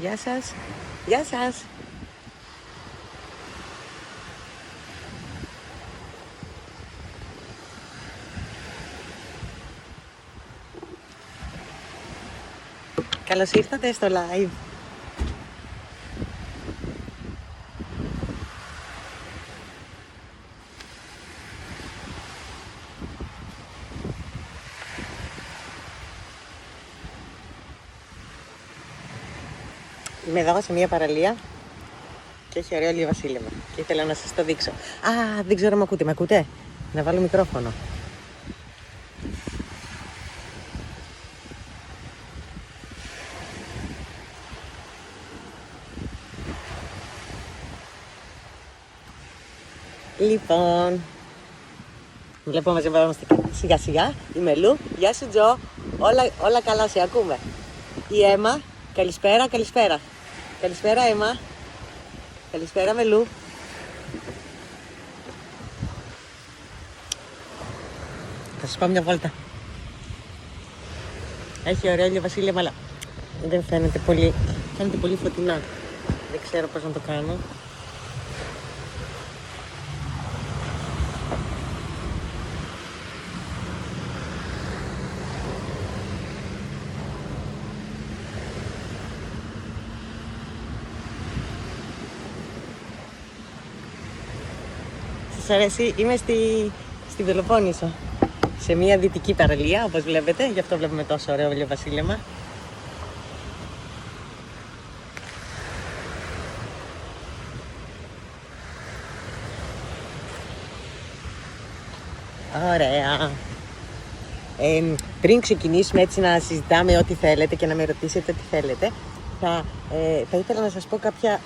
Γεια σας. Γεια σας. Καλώς ήρθατε στο live. Είμαι εδώ σε μια παραλία και έχει ωραίο ηλιοβασίλεμα και ήθελα να σας το δείξω. Α, δεν ξέρω αν με ακούτε. Με ακούτε? Να βάλω μικρόφωνο. Λοιπόν, βλέπω μαζευόμαστε σιγά σιγά. Η Μελού, γεια σου Τζο. Όλα καλά, σε ακούμε. Η Έμα, καλησπέρα. Καλησπέρα Έμα. Καλησπέρα Μελού. Θα σας πάω μια βόλτα. Έχει ωραίο ηλιοβασίλεμα, αλλά δεν φαίνεται πολύ. Φαίνεται πολύ φωτεινά. Δεν ξέρω πώς να το κάνω. Σας αρέσει? Είμαι στη Πελοπόννησο, σε μια δυτική παραλία, όπως βλέπετε, γι' αυτό βλέπουμε τόσο ωραίο ηλιοβασίλεμα. Ωραία. Πριν ξεκινήσουμε έτσι να συζητάμε ό,τι θέλετε και να με ρωτήσετε ό,τι θέλετε, θα ήθελα να σας πω κάποια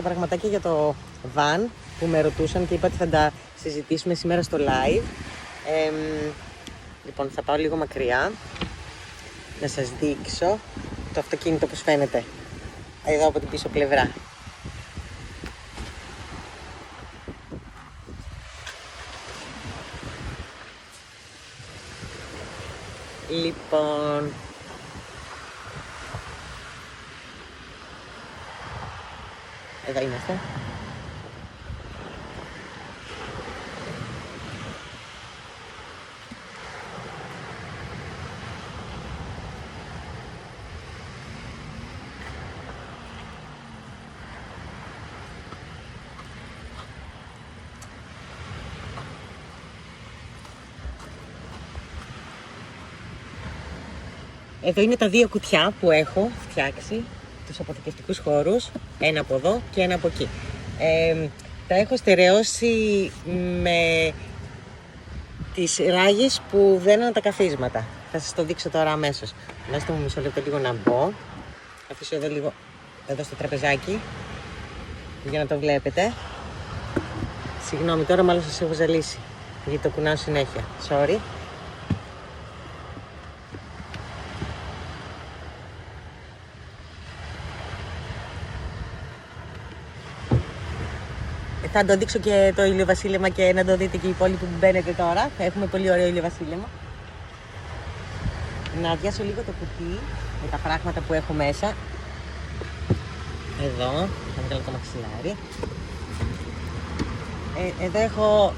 πραγματάκια για το van που με ρωτούσαν και είπα ότι θα τα συζητήσουμε σήμερα στο live. Λοιπόν, θα πάω λίγο μακριά να σας δείξω το αυτοκίνητο πώς φαίνεται εδώ από την πίσω πλευρά. Λοιπόν, εδώ είμαστε. Εδώ είναι τα δύο κουτιά που έχω φτιάξει, τους αποθηκευτικούς χώρους, ένα από εδώ και ένα από εκεί. Τα έχω στερεώσει με τις ράγες που δέναν τα καθίσματα. Θα σας το δείξω τώρα αμέσως. Δώστε μου μισό λεπτό λίγο να μπω. Αφήσω εδώ λίγο, εδώ στο τραπεζάκι, για να το βλέπετε. Συγγνώμη, τώρα μάλλον σας έχω ζαλίσει, γιατί το κουνάω συνέχεια. Sorry. Θα το δείξω και το ηλιοβασίλεμα και να το δείτε και η πόλη που μπαίνετε τώρα. Έχουμε πολύ ωραίο ηλιοβασίλεμα. Να αδειάσω λίγο το κουτί με τα πράγματα που έχω μέσα. Εδώ, θα βγάλω το μαξιλάρι. Εδώ έχω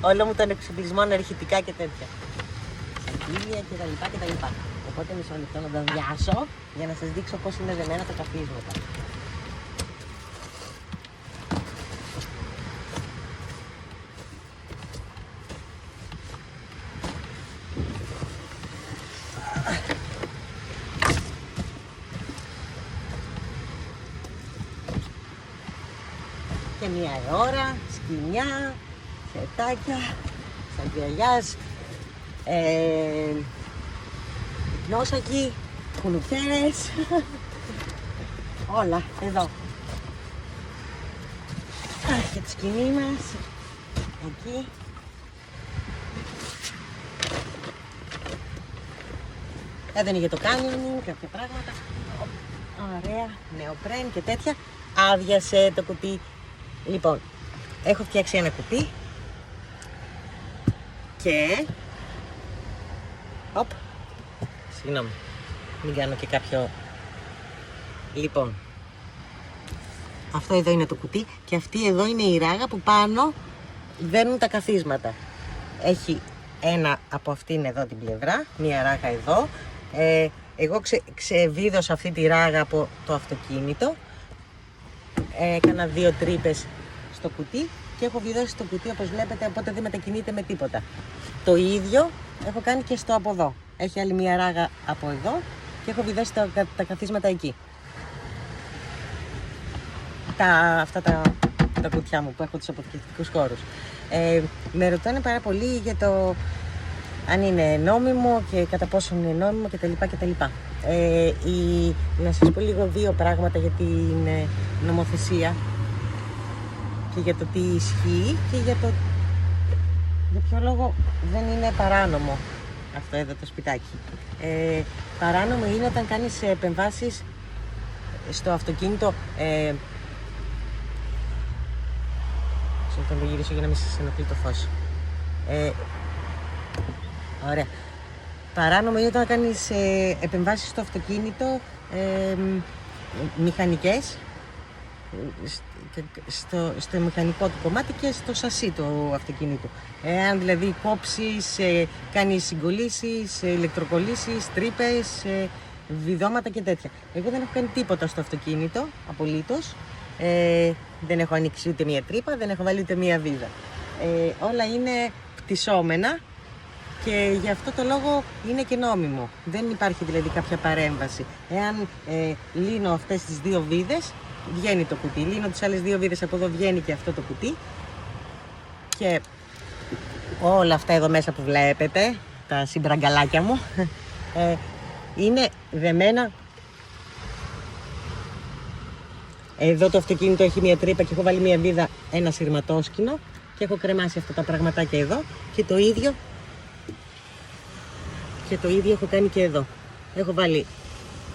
όλο μου τον εξοπλισμό αναρχητικά και τέτοια. Σακίδια κτλ. Οπότε μισό λεπτό να το αδειάσω για να σας δείξω πώς είναι δεμένα τα καθίσματα. Και μια ώρα, σκοινιά, σετάκια, σαγκιαλιάς, νόσακι, κουνουπιέρες, όλα εδώ. Και το σκοινί μας, εκεί. Εδώ είναι για το κάνινγκ, κάποια πράγματα. Ωραία, νεοπρέν και τέτοια. Άδειασε το κουτί. Λοιπόν, έχω φτιάξει ένα κουτί και συγγνώμη, μην κάνω και κάποιο Λοιπόν, αυτό εδώ είναι το κουτί και αυτή εδώ είναι η ράγα που πάνω δένουν τα καθίσματα. Έχει ένα από αυτήν εδώ την πλευρά, μία ράγα εδώ. Εγώ ξεβίδωσα αυτή τη ράγα από το αυτοκίνητο. Έκανα 2 τρύπες στο κουτί και έχω βιδώσει το κουτί όπως βλέπετε, οπότε δεν μετακινείται με τίποτα. Το ίδιο έχω κάνει και στο από εδώ. Έχει άλλη μία ράγα από εδώ και έχω βιδώσει τα καθίσματα εκεί. Αυτά τα κουτιά μου που έχω τους αποθηκευτικούς χώρους. Με ρωτάνε πάρα πολύ για το αν είναι νόμιμο και κατά πόσο είναι νόμιμο κτλ. Να σας πω λίγο 2 πράγματα για την νομοθεσία και για το τι ισχύει και για ποιο λόγο δεν είναι παράνομο αυτό εδώ το σπιτάκι. Παράνομο είναι όταν κάνεις επεμβάσεις στο αυτοκίνητο. Θα το γυρίσω για να μην σας ενοχλεί το φως. Ωραία. Παράνομο είναι όταν κάνεις επεμβάσεις στο αυτοκίνητο μηχανικές, στο μηχανικό του κομμάτι και στο σασί του αυτοκίνητου. Εάν δηλαδή κόψεις, κάνεις συγκολλήσεις, ηλεκτροκολλήσεις, τρύπες, βιδώματα και τέτοια. Εγώ δεν έχω κάνει τίποτα στο αυτοκίνητο, απολύτως. Δεν έχω ανοίξει ούτε μία τρύπα, δεν έχω βάλει ούτε μία βίδα. Όλα είναι πτυσσόμενα και γι' αυτό το λόγο είναι και νόμιμο. Δεν υπάρχει δηλαδή κάποια παρέμβαση. Εάν λύνω αυτές τις 2 βίδες, βγαίνει το κουτί. Λύνω τις άλλες 2 βίδες, από εδώ βγαίνει και αυτό το κουτί. Και όλα αυτά εδώ μέσα που βλέπετε, τα συμπραγκαλάκια μου, είναι δεμένα. Εδώ το αυτοκίνητο έχει μία τρύπα και έχω βάλει μία βίδα, ένα σειρματόσκηνο και έχω κρεμάσει αυτά τα πραγματάκια εδώ και το ίδιο έχω κάνει και εδώ. Έχω βάλει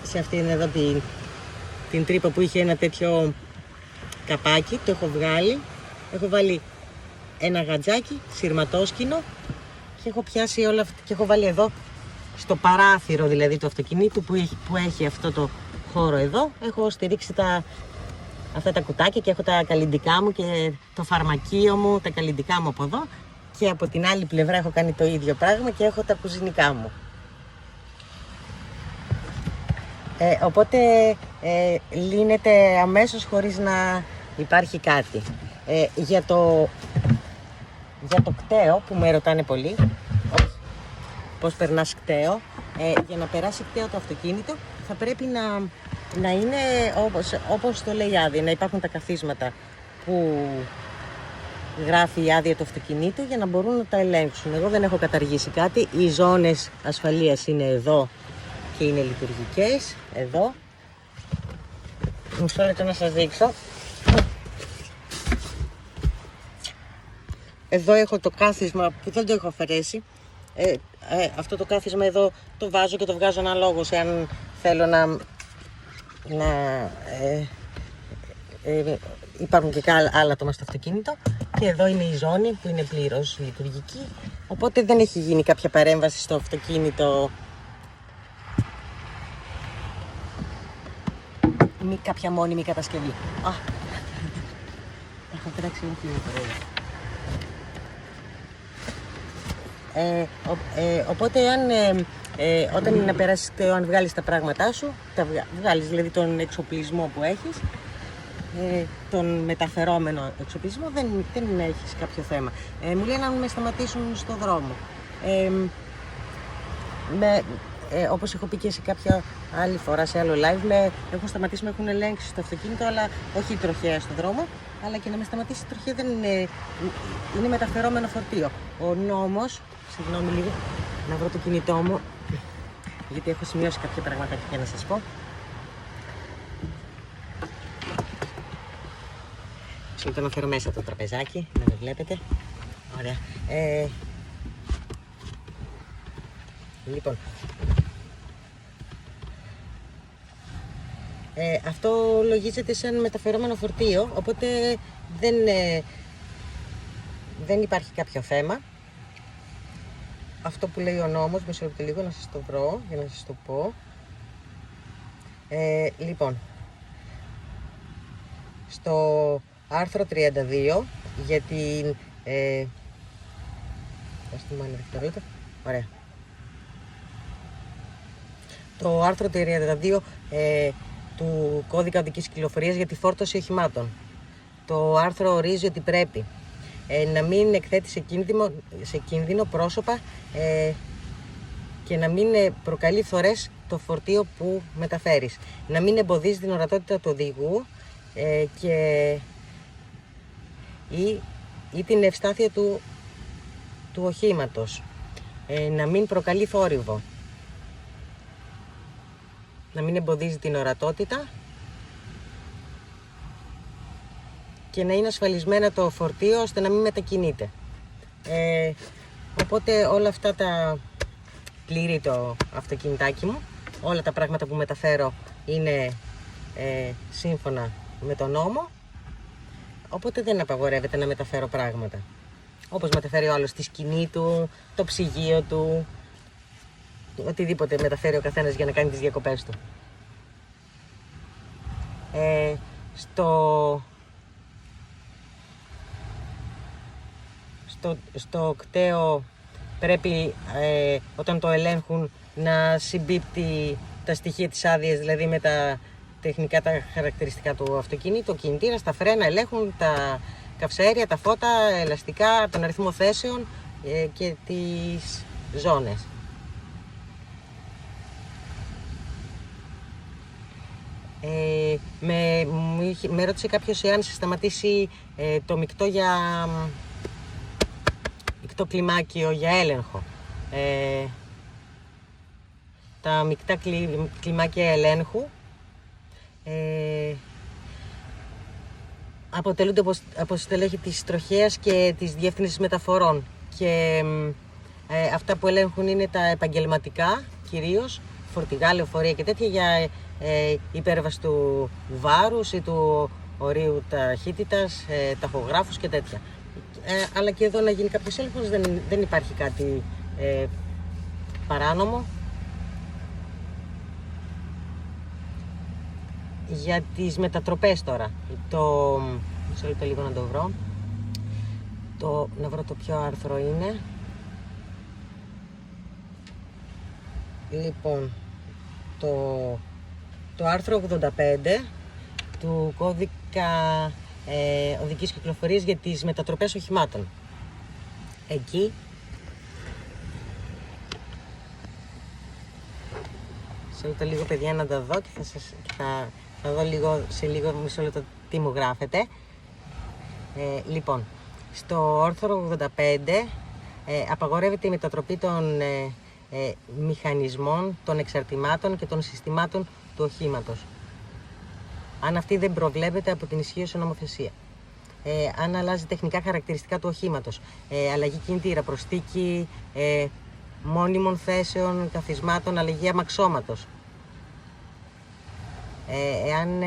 σε αυτήν εδώ την τρύπα που είχε ένα τέτοιο καπάκι, το έχω βγάλει, έχω βάλει ένα γατζάκι, σειρματόσκηνο και έχω πιάσει όλα αυτά και έχω βάλει εδώ στο παράθυρο δηλαδή του αυτοκινήτου που έχει αυτό το χώρο εδώ, έχω στηρίξει αυτά τα κουτάκια και έχω τα καλλυντικά μου και το φαρμακείο μου, τα καλλυντικά μου από εδώ και από την άλλη πλευρά έχω κάνει το ίδιο πράγμα και έχω τα κουζινικά μου. Οπότε λύνεται αμέσως χωρίς να υπάρχει κάτι. Για το κταίο που με ρωτάνε πολύ, πώς περνάς κταίο, για να περάσει κταίο το αυτοκίνητο θα πρέπει να είναι όπως το λέει η άδεια, να υπάρχουν τα καθίσματα που γράφει η άδεια του αυτοκινήτου για να μπορούν να τα ελέγξουν. Εγώ δεν έχω καταργήσει κάτι, οι ζώνες ασφαλείας είναι εδώ και είναι λειτουργικές, εδώ. Μισό λεπτό να σας δείξω. Εδώ έχω το κάθισμα που δεν το έχω αφαιρέσει. Αυτό το κάθισμα εδώ το βάζω και το βγάζω αναλόγως εάν θέλω υπάρχουν και άλλα άτομα στο αυτοκίνητο. Και εδώ είναι η ζώνη που είναι πλήρως λειτουργική, οπότε δεν έχει γίνει κάποια παρέμβαση στο αυτοκίνητο, μη κάποια μόνιμη κατασκευή. Έχω πετάξει ένα κλειδί. Οπότε όταν είναι να περάσεις κταίο, αν βγάλεις τα πράγματά σου, βγάλεις δηλαδή τον εξοπλισμό που έχεις, τον μεταφερόμενο εξοπλισμό, δεν έχεις κάποιο θέμα. Μου λένε να με σταματήσουν στο δρόμο. Όπως έχω πει και σε κάποια άλλη φορά σε άλλο live, έχουν σταματήσει, με έχουν ελέγξει στο αυτοκίνητο, αλλά όχι τροχέα στον δρόμο, αλλά και να με σταματήσει η τροχέα δεν είναι μεταφερόμενο φορτίο. Ο νόμος, συγγνώμη λίγο, να βρω το κινητό μου, γιατί έχω σημειώσει κάποια πραγματάκια για να σας πω. Συγγνώμη, να φέρω μέσα το τραπεζάκι, να με βλέπετε. Ωραία. Λοιπόν, αυτό λογίζεται σαν μεταφερόμενο φορτίο, οπότε δεν υπάρχει κάποιο θέμα. Αυτό που λέει ο νόμος, μισό λεπτό λίγο να σας το βρω για να σας το πω. Λοιπόν, στο άρθρο 32 για την... Ωραία. Το άρθρο 32 του κώδικα οδικής κυκλοφορίας για τη φόρτωση οχημάτων. Το άρθρο ορίζει ότι πρέπει να μην εκθέτει σε κίνδυνο πρόσωπα και να μην προκαλεί φθορές το φορτίο που μεταφέρεις. Να μην εμποδίζει την ορατότητα του οδηγού ή την ευστάθεια του οχήματος. Να μην προκαλεί θόρυβο. Να μην εμποδίζει την ορατότητα και να είναι ασφαλισμένα το φορτίο ώστε να μην μετακινείται. Οπότε όλα αυτά τα πληρεί το αυτοκινητάκι μου. Όλα τα πράγματα που μεταφέρω είναι σύμφωνα με τον νόμο. Οπότε δεν απαγορεύεται να μεταφέρω πράγματα. Όπως μεταφέρει ο άλλος τη σκηνή του, το ψυγείο του, οτιδήποτε μεταφέρει ο καθένας για να κάνει τις διακοπές του. Στο κτέο πρέπει όταν το ελέγχουν να συμπίπτει τα στοιχεία της άδειας, δηλαδή με τα τεχνικά τα χαρακτηριστικά του αυτοκίνητου, ο κινητήρας, τα φρένα, ελέγχουν τα καυσαέρια, τα φώτα, ελαστικά, τον αριθμό θέσεων και τις ζώνες. Με ρώτησε κάποιος εάν σταματήσει το μεικτό κλιμάκιο για έλεγχο. Τα μεικτά κλιμάκια ελέγχου αποτελούνται από στελέχη της τροχέας και της διεύθυνσης μεταφορών και αυτά που ελέγχουν είναι τα επαγγελματικά, κυρίως φορτηγά, λεωφορεία και τέτοια, για υπέρβαση του βάρους ή του ορίου ταχύτητας, ταχογράφους και τέτοια. Αλλά και εδώ να γίνει κάποιος έλεγχος δεν υπάρχει κάτι παράνομο. Για τις μετατροπές τώρα, μισό λεπτό λίγο να το βρω, να βρω το ποιο άρθρο είναι. Λοιπόν, το άρθρο 85 του κώδικα οδικής κυκλοφορίας για τις μετατροπές οχημάτων. Εκεί σε λίγο παιδιά να τα δω και θα δω σε λίγο μισό λεπτό τι μου γράφετε. Λοιπόν, στο άρθρο 85 απαγορεύεται η μετατροπή των μηχανισμών, των εξαρτημάτων και των συστημάτων του οχήματος, αν αυτή δεν προβλέπεται από την ισχύουσα νομοθεσία. Αν αλλάζει τεχνικά χαρακτηριστικά του οχήματος, αλλαγή κινητήρα, προσθήκη μόνιμων θέσεων, καθισμάτων, αλλαγή αμαξώματος. Εάν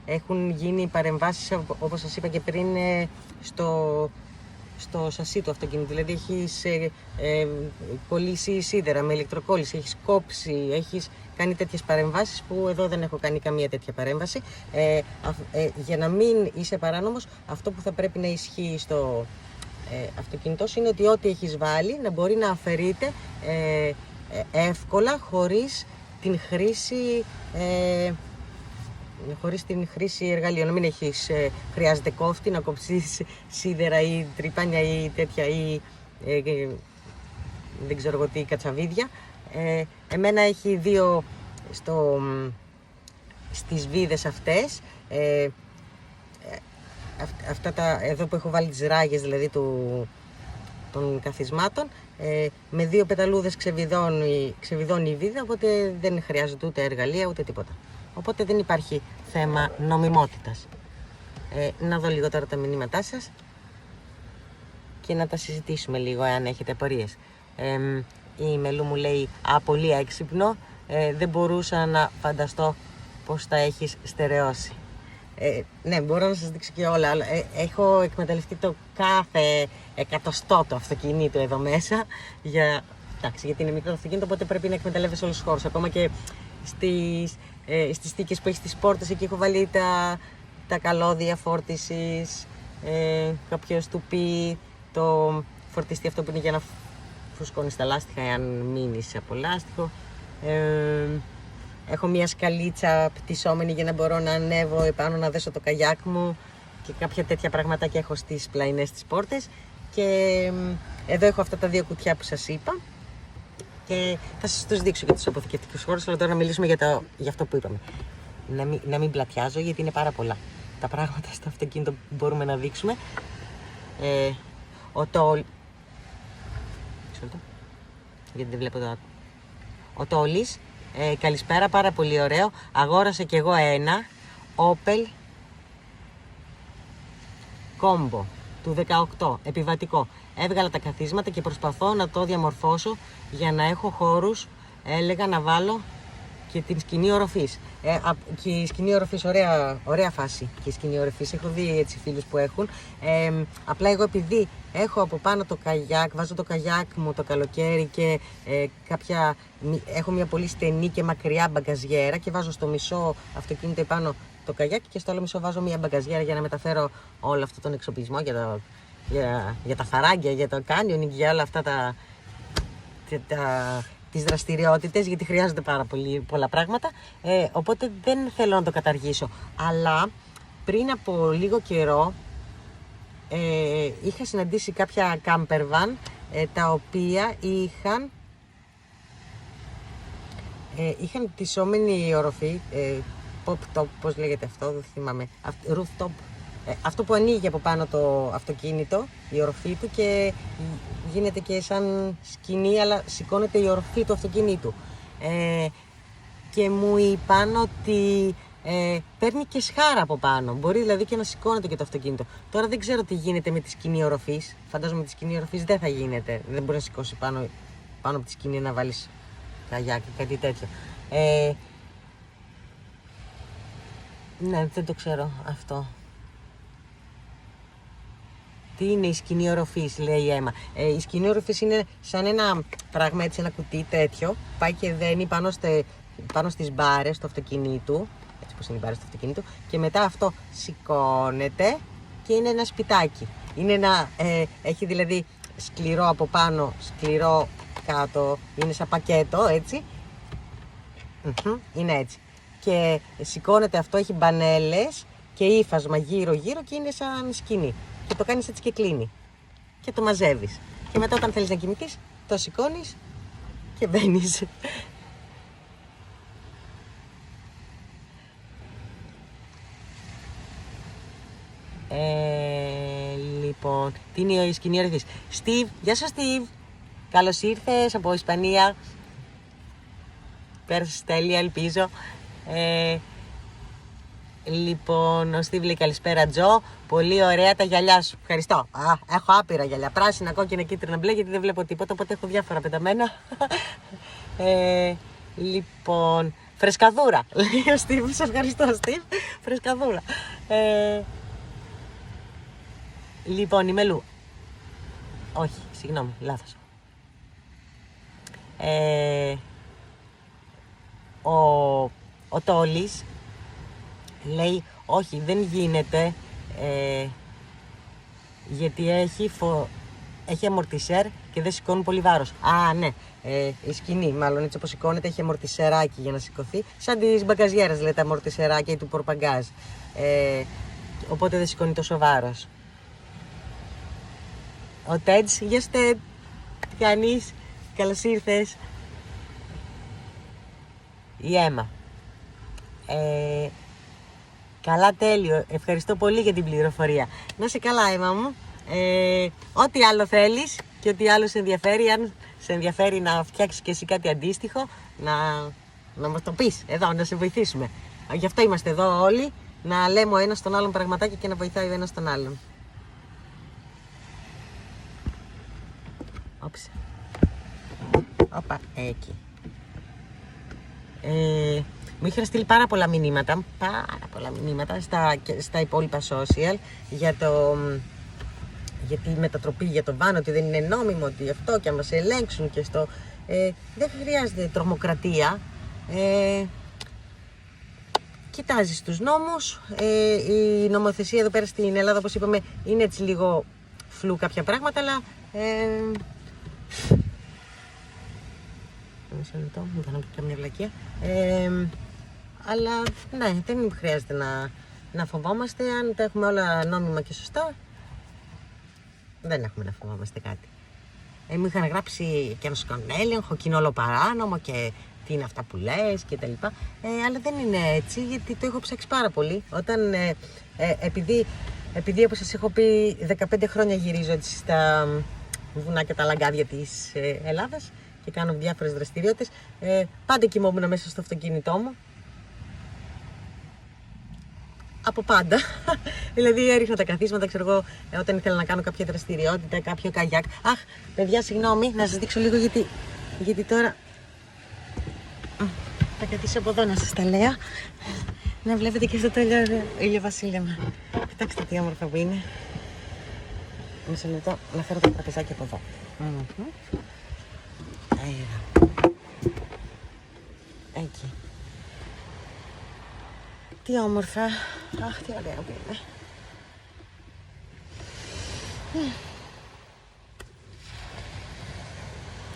έχουν γίνει παρεμβάσεις, όπως σας είπα και πριν, στο σασί του αυτοκίνητου, δηλαδή έχεις κολλήσει σίδερα με ηλεκτροκόλληση, έχεις κόψει, έχεις κάνει τέτοιες παρεμβάσεις που εδώ δεν έχω κάνει καμία τέτοια παρέμβαση. Για να μην είσαι παράνομος, αυτό που θα πρέπει να ισχύει στο αυτοκίνητό είναι ότι ό,τι έχεις βάλει να μπορεί να αφαιρείται εύκολα χωρίς την χρήση εργαλείων. Να μην χρειάζεται κόφτη να κόψεις σίδερα ή τρυπάνια ή τέτοια ή δεν ξέρω εγώ τι, κατσαβίδια. Εμένα έχει δύο στις βίδες αυτές, αυτά εδώ που έχω βάλει τις ράγες δηλαδή των καθισμάτων, με δύο πεταλούδες ξεβιδώνει η βίδα, οπότε δεν χρειάζεται ούτε εργαλεία ούτε τίποτα. Οπότε δεν υπάρχει θέμα νομιμότητας. Να δω λίγο τώρα τα μηνύματά σας και να τα συζητήσουμε λίγο εάν έχετε απορίες. Η Μελού μου λέει πολύ έξυπνο, δεν μπορούσα να φανταστώ πως τα έχεις στερεώσει. Ναι, μπορώ να σας δείξω και όλα, αλλά έχω εκμεταλλευτεί το κάθε εκατοστό του αυτοκινήτου εδώ μέσα γιατί είναι μικρό αυτοκίνητο, οπότε πρέπει να εκμεταλλεύεσαι όλους τους χώρους. Ακόμα και στις θήκες που έχει στις πόρτες, εκεί έχω βάλει τα καλώδια φόρτισης, κάποιος του πει το φορτιστή αυτό που είναι για να φουσκώνεις τα λάστιχα εάν μείνεις από λάστιχο. Έχω μια σκαλίτσα πτυσσόμενη για να μπορώ να ανέβω επάνω να δέσω το καγιάκ μου και κάποια τέτοια πραγματάκια έχω στις πλαϊνές τις πόρτες. Και εδώ έχω αυτά τα δύο κουτιά που σας είπα και θα σας τους δείξω για τους αποθηκευτικούς χώρους, αλλά τώρα να μιλήσουμε για αυτό που είπαμε. Να μην πλατιάζω, γιατί είναι πάρα πολλά τα πράγματα στο αυτοκίνητο που μπορούμε να δείξουμε. Γιατί δεν βλέπω ο Τόλης, καλησπέρα, πάρα πολύ ωραίο. Αγόρασα κι εγώ ένα Opel Combo του 18, επιβατικό. Έβγαλα τα καθίσματα και προσπαθώ να το διαμορφώσω για να έχω χώρους. Έλεγα να βάλω και την σκηνή οροφής. Και η σκηνή οροφής, ωραία φάση και η σκηνή οροφής. Έχω δει έτσι φίλους που έχουν. Απλά εγώ επειδή έχω από πάνω το καγιάκ, βάζω το καγιάκ μου το καλοκαίρι και έχω μια πολύ στενή και μακριά μπαγκαζιέρα και βάζω στο μισό αυτοκίνητο επάνω το καγιάκ και στο άλλο μισό βάζω μια μπαγκαζιέρα για να μεταφέρω όλο αυτό τον εξοπλισμό για τα φαράγγια, για το κάνιονινγκ, για όλα αυτά τις δραστηριότητες, γιατί χρειάζονται πάρα πολλά πράγματα, οπότε δεν θέλω να το καταργήσω. Αλλά πριν από λίγο καιρό είχα συναντήσει κάποια camper van τα οποία είχαν πτυσσόμενη οροφή, pop top, πώς λέγεται αυτό, δεν θυμάμαι, rooftop, αυτό που ανοίγει από πάνω το αυτοκίνητο, η οροφή του και γίνεται και σαν σκηνή, αλλά σηκώνεται η οροφή του αυτοκίνητου. Και μου είπαν ότι παίρνει και σχάρα από πάνω, μπορεί δηλαδή και να σηκώνεται και το αυτοκίνητο. Τώρα δεν ξέρω τι γίνεται με τη σκηνή οροφής, φαντάζομαι τη σκηνή οροφής δεν θα γίνεται, δεν μπορεί να σηκώσει πάνω από τη σκηνή να βάλεις καγιάκι, κάτι τέτοιο. Ναι, δεν το ξέρω αυτό. Τι είναι η σκηνή οροφής, λέει η Έμα. Η σκηνή οροφής είναι σαν ένα πράγμα, έτσι, ένα κουτί τέτοιο. Πάει και δένει πάνω στις μπάρες του αυτοκινήτου. Έτσι πως είναι οι μπάρες του αυτοκινήτου. Και μετά αυτό σηκώνεται και είναι ένα σπιτάκι. Έχει δηλαδή σκληρό από πάνω, σκληρό κάτω. Είναι σαν πακέτο, έτσι. Είναι έτσι. Και σηκώνεται αυτό, έχει μπανέλες και ύφασμα γύρω-γύρω και είναι σαν σκηνή. Και το κάνεις έτσι και κλείνει. Και το μαζεύεις. Και μετά όταν θέλεις να κοιμηθείς, το σηκώνεις και μπαίνεις. Λοιπόν, τι είναι η σκηνή οροφής. Στίβ, γεια σου Στίβ. Καλώς ήρθες από Ισπανία. Πέρασες τέλεια, ελπίζω. Λοιπόν, ο Στίβ λέει καλησπέρα Τζο. Πολύ ωραία τα γυαλιά σου. Ευχαριστώ. Έχω άπειρα γυαλιά. Πράσινα, κόκκινα, κίτρινα, μπλε, γιατί δεν βλέπω τίποτα. Οπότε έχω διάφορα πεταμένα. Λοιπόν, φρεσκαδούρα. Λέει ο Στίβ. Σε ευχαριστώ, Στίβ. Φρεσκαδούρα. Λοιπόν, η Μελού. Όχι, συγγνώμη, λάθος. Ο Τόλης λέει όχι, δεν γίνεται, γιατί έχει αμορτισέρ και δεν σηκώνει πολύ βάρος. Ναι, η σκηνή μάλλον έτσι όπως σηκώνεται έχει αμορτισεράκι για να σηκωθεί, σαν τις μπαγκαζιέρας λέει τα αμορτισεράκια του πορπαγκάζ, οπότε δεν σηκώνει τόσο βάρος. Ο Τέντς, γεια σου Τέντ, τι κάνεις, καλώς ήρθες. Η Έμα. Καλά, τέλειο. Ευχαριστώ πολύ για την πληροφορία. Να σε καλά, Έμα μου. Ό,τι άλλο θέλεις και ό,τι άλλο σε ενδιαφέρει, αν σε ενδιαφέρει να φτιάξεις και εσύ κάτι αντίστοιχο, να μας το πεις εδώ, να σε βοηθήσουμε. Γι' αυτό είμαστε εδώ όλοι, να λέμε ο ένας τον άλλον πραγματάκια και να βοηθάει ο ένας τον άλλον. Όψε. Όπα, εκεί. Μου είχαν στείλει πάρα πολλά μηνύματα στα υπόλοιπα social για τη μετατροπή για το βάνο, ότι δεν είναι νόμιμο, ότι αυτό και αν μας ελέγξουν και στο... δεν χρειάζεται τρομοκρατία, κοιτάζεις τους νόμους. Η νομοθεσία εδώ πέρα στην Ελλάδα, όπως είπαμε, είναι έτσι λίγο φλού κάποια πράγματα, αλλά μισό λεπτό, μην κάνω καμία βλακεία. Αλλά ναι, δεν χρειάζεται να φοβόμαστε. Αν τα έχουμε όλα νόμιμα και σωστά, δεν έχουμε να φοβόμαστε κάτι. Μου είχαν γράψει και να σου κάνουν έλεγχο και είναι όλο παράνομο και τι είναι αυτά που λες και τα λοιπά. Αλλά δεν είναι έτσι, γιατί το έχω ψάξει πάρα πολύ. Όταν, επειδή όπως σας έχω πει 15 χρόνια γυρίζω έτσι στα βουνά και τα λαγκάδια της Ελλάδας και κάνω διάφορες δραστηριότητες, πάντα κοιμόμουν μέσα στο αυτοκίνητό μου. Από πάντα. Δηλαδή έριχνα τα καθίσματα, ξέρω εγώ, όταν ήθελα να κάνω κάποια δραστηριότητα, κάποιο καγιάκ. Αχ, παιδιά, συγγνώμη, να σας δείξω λίγο γιατί τώρα θα καθίσω από εδώ να σας τα λέω. Να βλέπετε και αυτό το ηλιοβασίλεμα. Κοιτάξτε τι όμορφα που είναι. Μισό λεπτό, να φέρω το τραπεζάκι από εδώ. Εκεί. Τι όμορφα. Αχ, τι ωραία που είναι.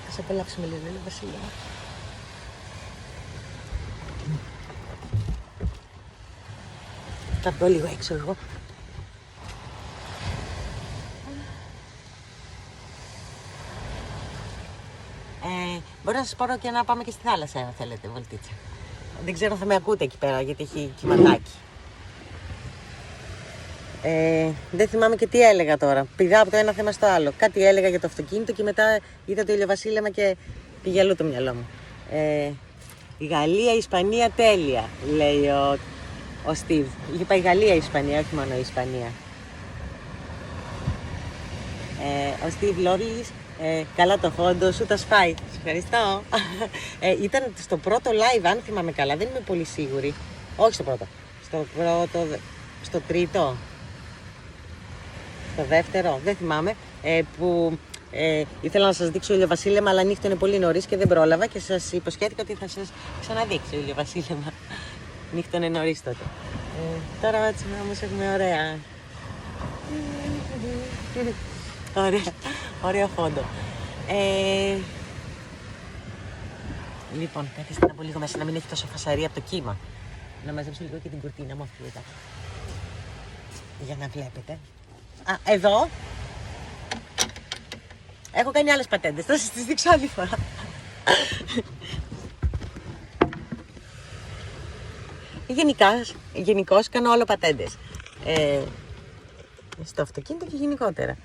Ας απολαύσουμε λίγο, Βασίλεια. Θα πω λίγο έξω εγώ. Μπορώ να σας πω και να πάμε και στη θάλασσα, αν θέλετε, βολτίτσα. Δεν ξέρω αν θα με ακούτε εκεί πέρα, γιατί έχει κυματάκι. Δεν θυμάμαι και τι έλεγα τώρα. Πήγα από το ένα θέμα στο άλλο. Κάτι έλεγα για το αυτοκίνητο και μετά είδα το ηλιοβασίλεμα και πήγε αλλού το μυαλό μου. Η Γαλλία, η Ισπανία, τέλεια, λέει ο Στίβ. Είχε πάει η Γαλλία, η Ισπανία, όχι μόνο η Ισπανία. Ο Στίβ Λόρλης, καλά το φόντο, σου τα σφάει. Σας ευχαριστώ. Ήταν στο πρώτο live, αν θυμάμαι καλά, δεν είμαι πολύ σίγουρη. Όχι στο πρώτο. Στο τρίτο. Στο δεύτερο, δεν θυμάμαι. Που ήθελα να σας δείξω ηλιοβασίλεμα, αλλά νύχτωνε πολύ νωρίς και δεν πρόλαβα και σας υποσχέθηκα ότι θα σας ξαναδείξω ηλιοβασίλεμα. Νύχτωνε νωρίς τότε. Τώρα έτσι όμως έχουμε ωραία. Ωραίο φόντο. Λοιπόν, καθίστε να πω λίγο μέσα, να μην έχει τόσο φασαρία από το κύμα. Να μαζέψω λίγο και την κουρτίνα μου αυτή εδώ. Για να βλέπετε. Εδώ έχω κάνει άλλες πατέντες, θα σας τις δείξω άλλη φορά. Γενικώς κάνω όλο πατέντες. Στο αυτοκίνητο και γενικότερα.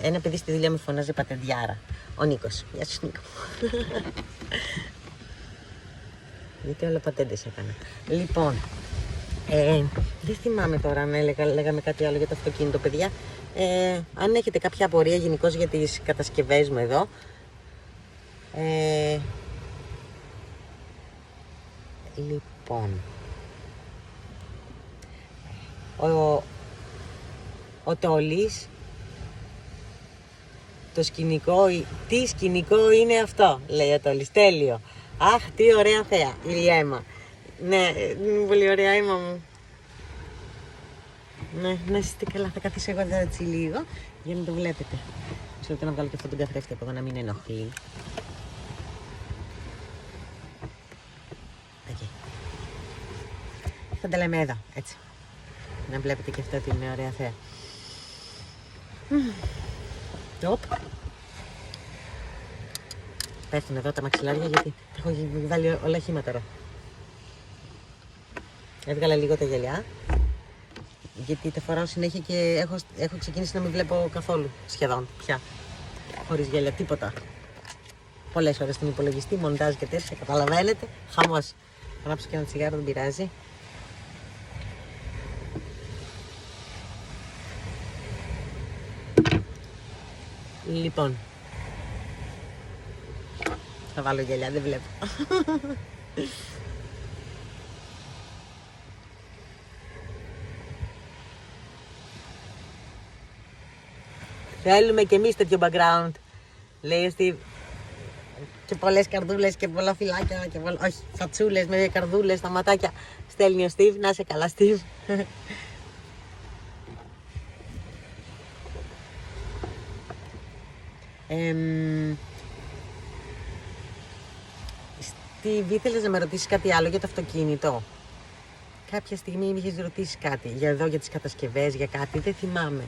Ένα παιδί στη δουλειά μου φωνάζει πατεντιάρα. Ο Νίκος. Γεια σου, Νίκο. Γιατί όλα πατέντες έκανα. Λοιπόν, δεν θυμάμαι τώρα αν λέγαμε κάτι άλλο για το αυτοκίνητο, παιδιά. Αν έχετε κάποια απορία γενικώς για τις κατασκευές μου εδώ, λοιπόν, ο Τόλης, το σκηνικό, τι σκηνικό είναι αυτό, λέει ο Τόλης, τέλειο. Αχ, τι ωραία θέα, η Έμα. Ναι, είναι πολύ ωραία η Έμα μου. Ναι, να είστε καλά, θα καθίσω εγώ εδώ έτσι λίγο, για να το βλέπετε. Ξέρω να βγάλω και αυτό τον καθρέφτη από εδώ να μην ενοχλεί. Okay. Θα τα λέμε εδώ, έτσι. Να βλέπετε και αυτό την ωραία θέα. Πέφτουν εδώ τα μαξιλάρια γιατί έχω βάλει όλα χύμα τώρα. Έβγαλα λίγο τα γυαλιά, γιατί τα φοράω συνέχεια και έχω ξεκινήσει να μην βλέπω καθόλου σχεδόν πια. Χωρίς γυαλιά, τίποτα. Πολλές ώρες στην υπολογιστή, μοντάζ και τέτοια, καταλαβαίνετε. Χαμός. Θα ανάψω και ένα τσιγάρο, δεν πειράζει. Λοιπόν, θα βάλω γυαλιά, δεν βλέπω. Θέλουμε και εμείς τέτοιο background, λέει ο Steve. και πολλές καρδούλες και πολλά φυλάκια και όχι, φατσούλες με καρδούλες στα ματάκια στέλνει ο Στίβ. Να είσαι καλά, Στίβ. Στίβ, ήθελες να με ρωτήσεις κάτι άλλο για το αυτοκίνητο? Κάποια στιγμή με είχες ρωτήσει κάτι για εδώ, για τις κατασκευές, για κάτι, δεν θυμάμαι.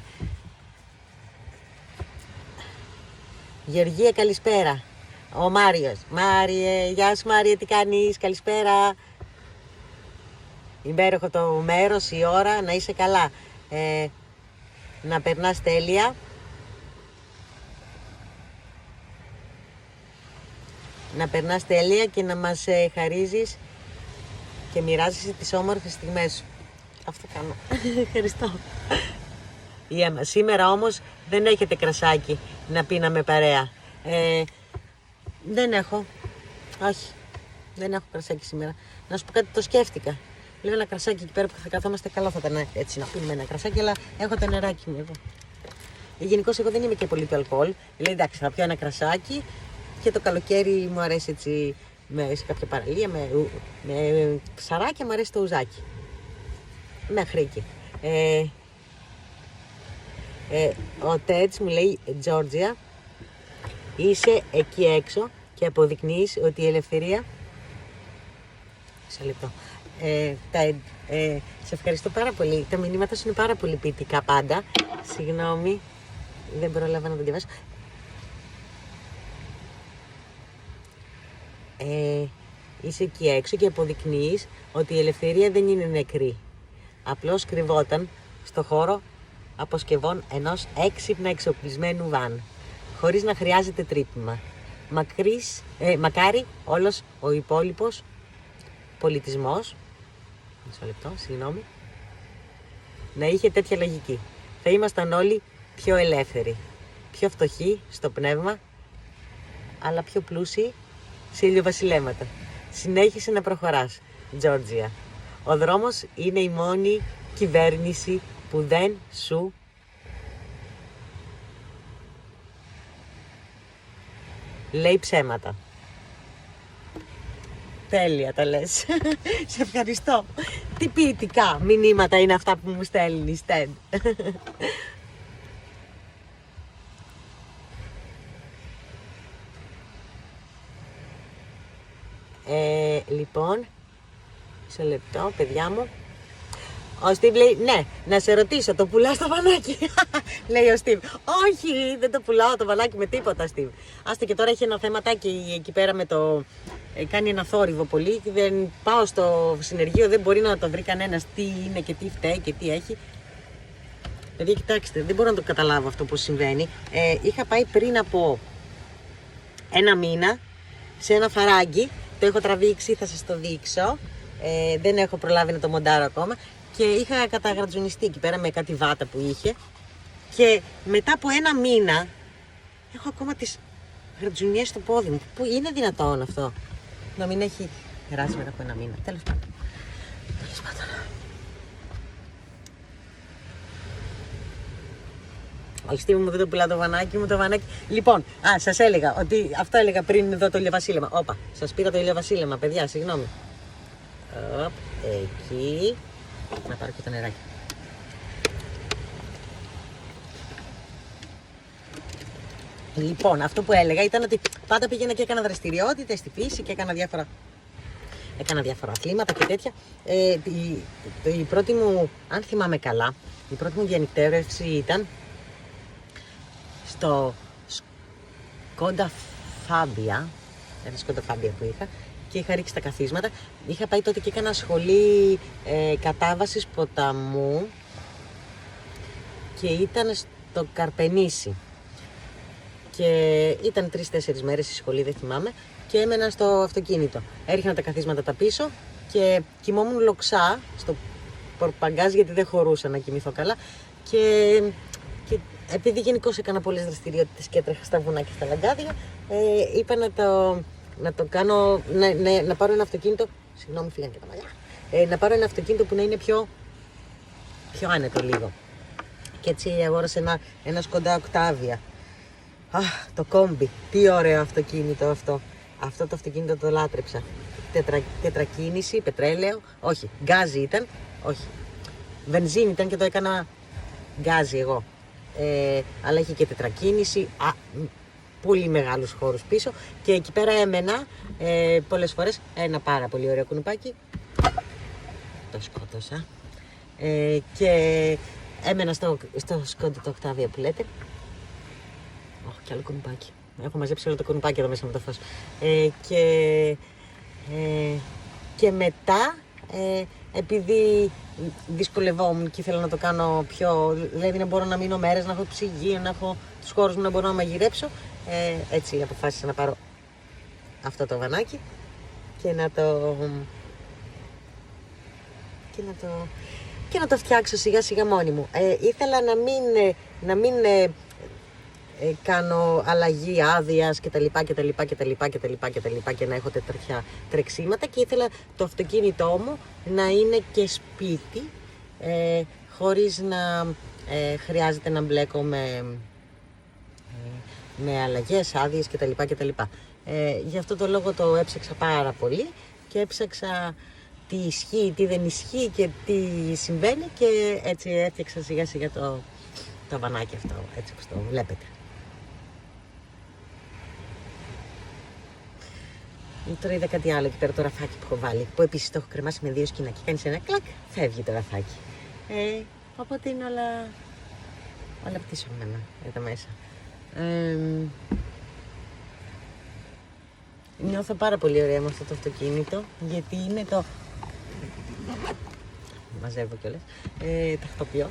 Γεωργία, καλησπέρα. Ο Μάριος. Μάριε, γεια σου Μάριε, τι κάνεις, καλησπέρα. Υπέροχο το μέρος, η ώρα, να είσαι καλά. Να περνάς τέλεια. Να περνάς τέλεια και να μας χαρίζεις και μοιράζεσαι τις όμορφες στιγμές σου. Αυτό κάνω. Ευχαριστώ. Η Έμα. Σήμερα όμως δεν έχετε κρασάκι να πίναμε παρέα. Δεν έχω. Όχι. Δεν έχω κρασάκι σήμερα. Να σου πω κάτι, το σκέφτηκα. Λέω ένα κρασάκι εκεί πέρα που θα καθόμαστε, καλό θα ήταν έτσι να πίνουμε ένα κρασάκι, αλλά έχω το νεράκι μου εδώ. Γενικώς εγώ δεν είμαι και πολύ του αλκοόλ. Δηλαδή εντάξει, θα πιω ένα κρασάκι και το καλοκαίρι μου αρέσει έτσι σε κάποια παραλία με ψαράκια, μου αρέσει το ουζάκι. Μέχρι εκεί. Ο Τέτς μου λέει, Τζόρτζια, είσαι εκεί έξω και αποδεικνύεις ότι η ελευθερία... Σε λεπτό. Σε ευχαριστώ πάρα πολύ. Τα μηνύματα σου είναι πάρα πολύ ποιητικά πάντα. Συγγνώμη, δεν πρόλαβα να το διαβάσω. Είσαι εκεί έξω και αποδεικνύεις ότι η ελευθερία δεν είναι νεκρή. Απλώς κρυβόταν στο χώρο αποσκευών ενός έξυπνα εξοπλισμένου βαν, χωρίς να χρειάζεται τρύπημα. Μακάρι όλος ο υπόλοιπος πολιτισμός, μισό λεπτό, συγγνώμη, να είχε τέτοια λογική. Θα ήμασταν όλοι πιο ελεύθεροι, πιο φτωχοί στο πνεύμα, αλλά πιο πλούσιοι σε ηλιοβασιλέματα. Συνέχισε να προχωράς, Τζόρτζια. Ο δρόμος είναι η μόνη κυβέρνηση που δεν σου λέει ψέματα. Τέλεια τα λες. Σε ευχαριστώ. Τι ποιητικά μηνύματα είναι αυτά που μου στέλνεις, Τέντ. Λοιπόν, σε λεπτό, παιδιά μου. Ο Στίβ λέει, ναι, να σε ρωτήσω, το πουλάς το βανάκι? Λέει ο Στίβ, όχι, δεν το πουλάω το βανάκι με τίποτα, Στίβ. Άστε, και τώρα έχει ένα θεματάκι εκεί πέρα με το... κάνει ένα θόρυβο πολύ και δεν πάω στο συνεργείο, δεν μπορεί να το βρει κανένας τι είναι και τι φταίει και τι έχει. Παιδιά, κοιτάξτε, δεν μπορώ να το καταλάβω αυτό που συμβαίνει. Είχα πάει πριν από ένα μήνα σε ένα φαράγγι, το έχω τραβήξει, θα σας το δείξω. Δεν έχω προλάβει να το μοντάρω ακόμα. Και είχα καταγρατζουνιστεί εκεί πέρα με κάτι βάτα που είχε. Και μετά από ένα μήνα έχω ακόμα τις γρατζουνιές στο πόδι μου. Πού είναι δυνατόν αυτό? Να μην έχει περάσει μετά από ένα μήνα. Τέλος πάντων. Όχι, Στίβη μου, δεν το πουλάω το βανάκι μου, το βανάκι. Λοιπόν, σας έλεγα ότι αυτό έλεγα πριν εδώ το ηλιοβασίλεμα. Όπα, σας πήρα το ηλιοβασίλεμα, παιδιά, συγγνώμη. Εκεί. Να πάρω και το νεράκι. Λοιπόν, αυτό που έλεγα ήταν ότι πάντα πήγαινα και έκανα δραστηριότητες στη φύση και έκανα διάφορα αθλήματα και τέτοια. Η πρώτη μου, αν θυμάμαι καλά, η πρώτη μου διανυκτέρευση ήταν στο Σκόντα Φάμπια, ένα Σκόντα Φάμπια που είχα, και είχα ρίξει τα καθίσματα. Είχα πάει τότε και έκανα σχολή κατάβασης ποταμού και ήταν στο Καρπενήσι. Και ήταν 3-4 μέρες η σχολή, δεν θυμάμαι, και έμενα στο αυτοκίνητο. Έριχνα τα καθίσματα τα πίσω και κοιμόμουν λοξά στο πορπαγκάζ, γιατί δεν χωρούσα να κοιμηθώ καλά. Και επειδή γενικώς έκανα πολλές δραστηριότητες και έτρεχα στα βουνά και στα λαγκάδια, είπα να το κάνω, να πάρω ένα αυτοκίνητο. Συγγνώμη, φύγανε και τα μαλλιά. Να πάρω ένα αυτοκίνητο που να είναι πιο άνετο λίγο. Και έτσι αγόρασα ένα Σκόντα Οκτάβια. Το κόμπι. Τι ωραίο αυτοκίνητο αυτό. Αυτό το αυτοκίνητο το λάτρεψα. Τετρακίνηση, πετρέλαιο, όχι, γκάζι ήταν, όχι, βενζίνη ήταν και το έκανα γκάζι εγώ. Αλλά είχε και τετρακίνηση, πολύ μεγάλους χώρους πίσω και εκεί πέρα έμενα πολλές φορές ένα πάρα πολύ ωραίο κουνουπάκι. Το σκότωσα. Και έμενα στο σκόντι το Οκτάβια που λέτε. Όχι, κι άλλο κουνουπάκι. Έχω μαζέψει όλο το κουνουπάκι εδώ μέσα με το φως. Και μετά, επειδή δυσκολευόμουν και ήθελα να το κάνω πιο, δηλαδή να μπορώ να μείνω μέρες, να έχω ψυγείο, να έχω τους χώρους μου να μπορώ να μαγειρέψω, έτσι αποφάσισα να πάρω αυτό το βανάκι και να το φτιάξω σιγά σιγά μόνη μου. Ήθελα να μην κάνω αλλαγή άδειας και να έχω τέτοια τρεξίματα και ήθελα το αυτοκίνητό μου να είναι και σπίτι, χωρίς να χρειάζεται να μπλέκω με αλλαγές, άδειες κτλ. Γι' αυτό το λόγο το έψαξα πάρα πολύ και έψαξα τι ισχύει, τι δεν ισχύει και τι συμβαίνει και έτσι έφτιαξα σιγά σιγά το βανάκι αυτό, έτσι όπως το βλέπετε. Τώρα είδα κάτι άλλο εκεί πέρα, το ραφάκι που έχω βάλει, που επίσης το έχω κρεμάσει με 2 σκηνά και κάνεις ένα κλακ, φεύγει το ραφάκι. Οπότε είναι όλα πτυσσόμενα εδώ μέσα. Νιώθω πάρα πολύ ωραία με αυτό το αυτοκίνητο, γιατί είναι το... Μαζεύω κιόλας, τακτοποιώ.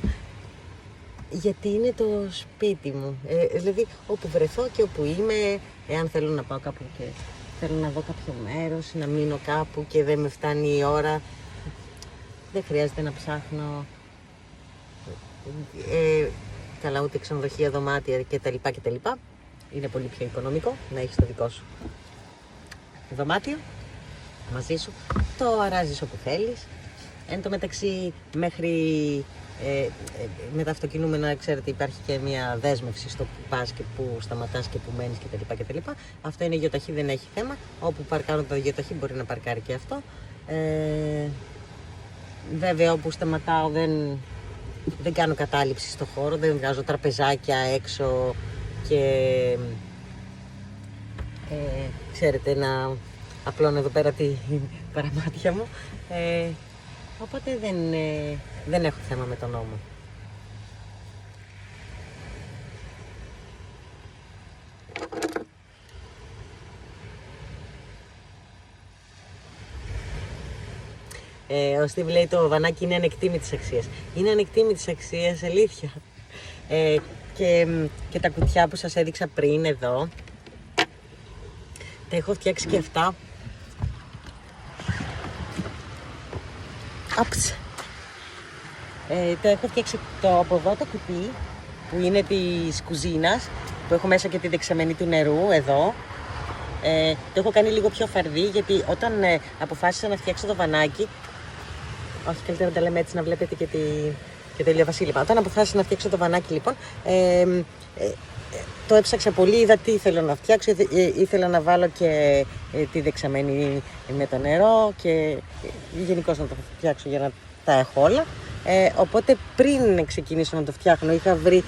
Γιατί είναι το σπίτι μου, δηλαδή όπου βρεθώ και όπου είμαι, εάν θέλω να πάω κάπου και θέλω να δω κάποιο μέρος, να μείνω κάπου και δεν με φτάνει η ώρα, δεν χρειάζεται να ψάχνω καλά ούτε ξενοδοχεία, δωμάτια κτλ. Είναι πολύ πιο οικονομικό να έχεις το δικό σου δωμάτιο μαζί σου, το αράζεις όπου θέλεις. Εν τω μεταξύ μέχρι με τα αυτοκινούμενα, ξέρετε, υπάρχει και μια δέσμευση στο που πας και που σταματάς και που μένεις κτλ. Αυτό είναι γεωταχή, δεν έχει θέμα. Όπου παρκάρω το γεωταχή μπορεί να παρκάρει και αυτό. Βέβαια όπου σταματάω δεν κάνω κατάληψη στο χώρο, δεν βγάζω τραπεζάκια έξω και ξέρετε, να απλώνω εδώ πέρα τη παραμάτια μου. Οπότε δεν έχω θέμα με τον νόμο. Ο Στίβ λέει το βανάκι είναι ανεκτήμητης αξίας. Είναι ανεκτήμητης αξίας, αλήθεια. Και τα κουτιά που σας έδειξα πριν εδώ, τα έχω φτιάξει και αυτά. Τα έχω φτιάξει από εδώ το κουτί που είναι της κουζίνας, που έχω μέσα και τη δεξαμενή του νερού εδώ. Το έχω κάνει λίγο πιο φαρδί, γιατί όταν αποφάσισα να φτιάξω το βανάκι, όχι καλύτερα να τα λέμε έτσι να βλέπετε και το ηλιοβασίλειμα. Όταν αποφάσισα να φτιάξω το βανάκι λοιπόν, το έψαξα πολύ, είδα τι ήθελα να φτιάξω, ήθελα να βάλω και τη δεξαμενή με το νερό και γενικώς να το φτιάξω για να τα έχω όλα. Οπότε πριν ξεκινήσω να το φτιάχνω είχα βρει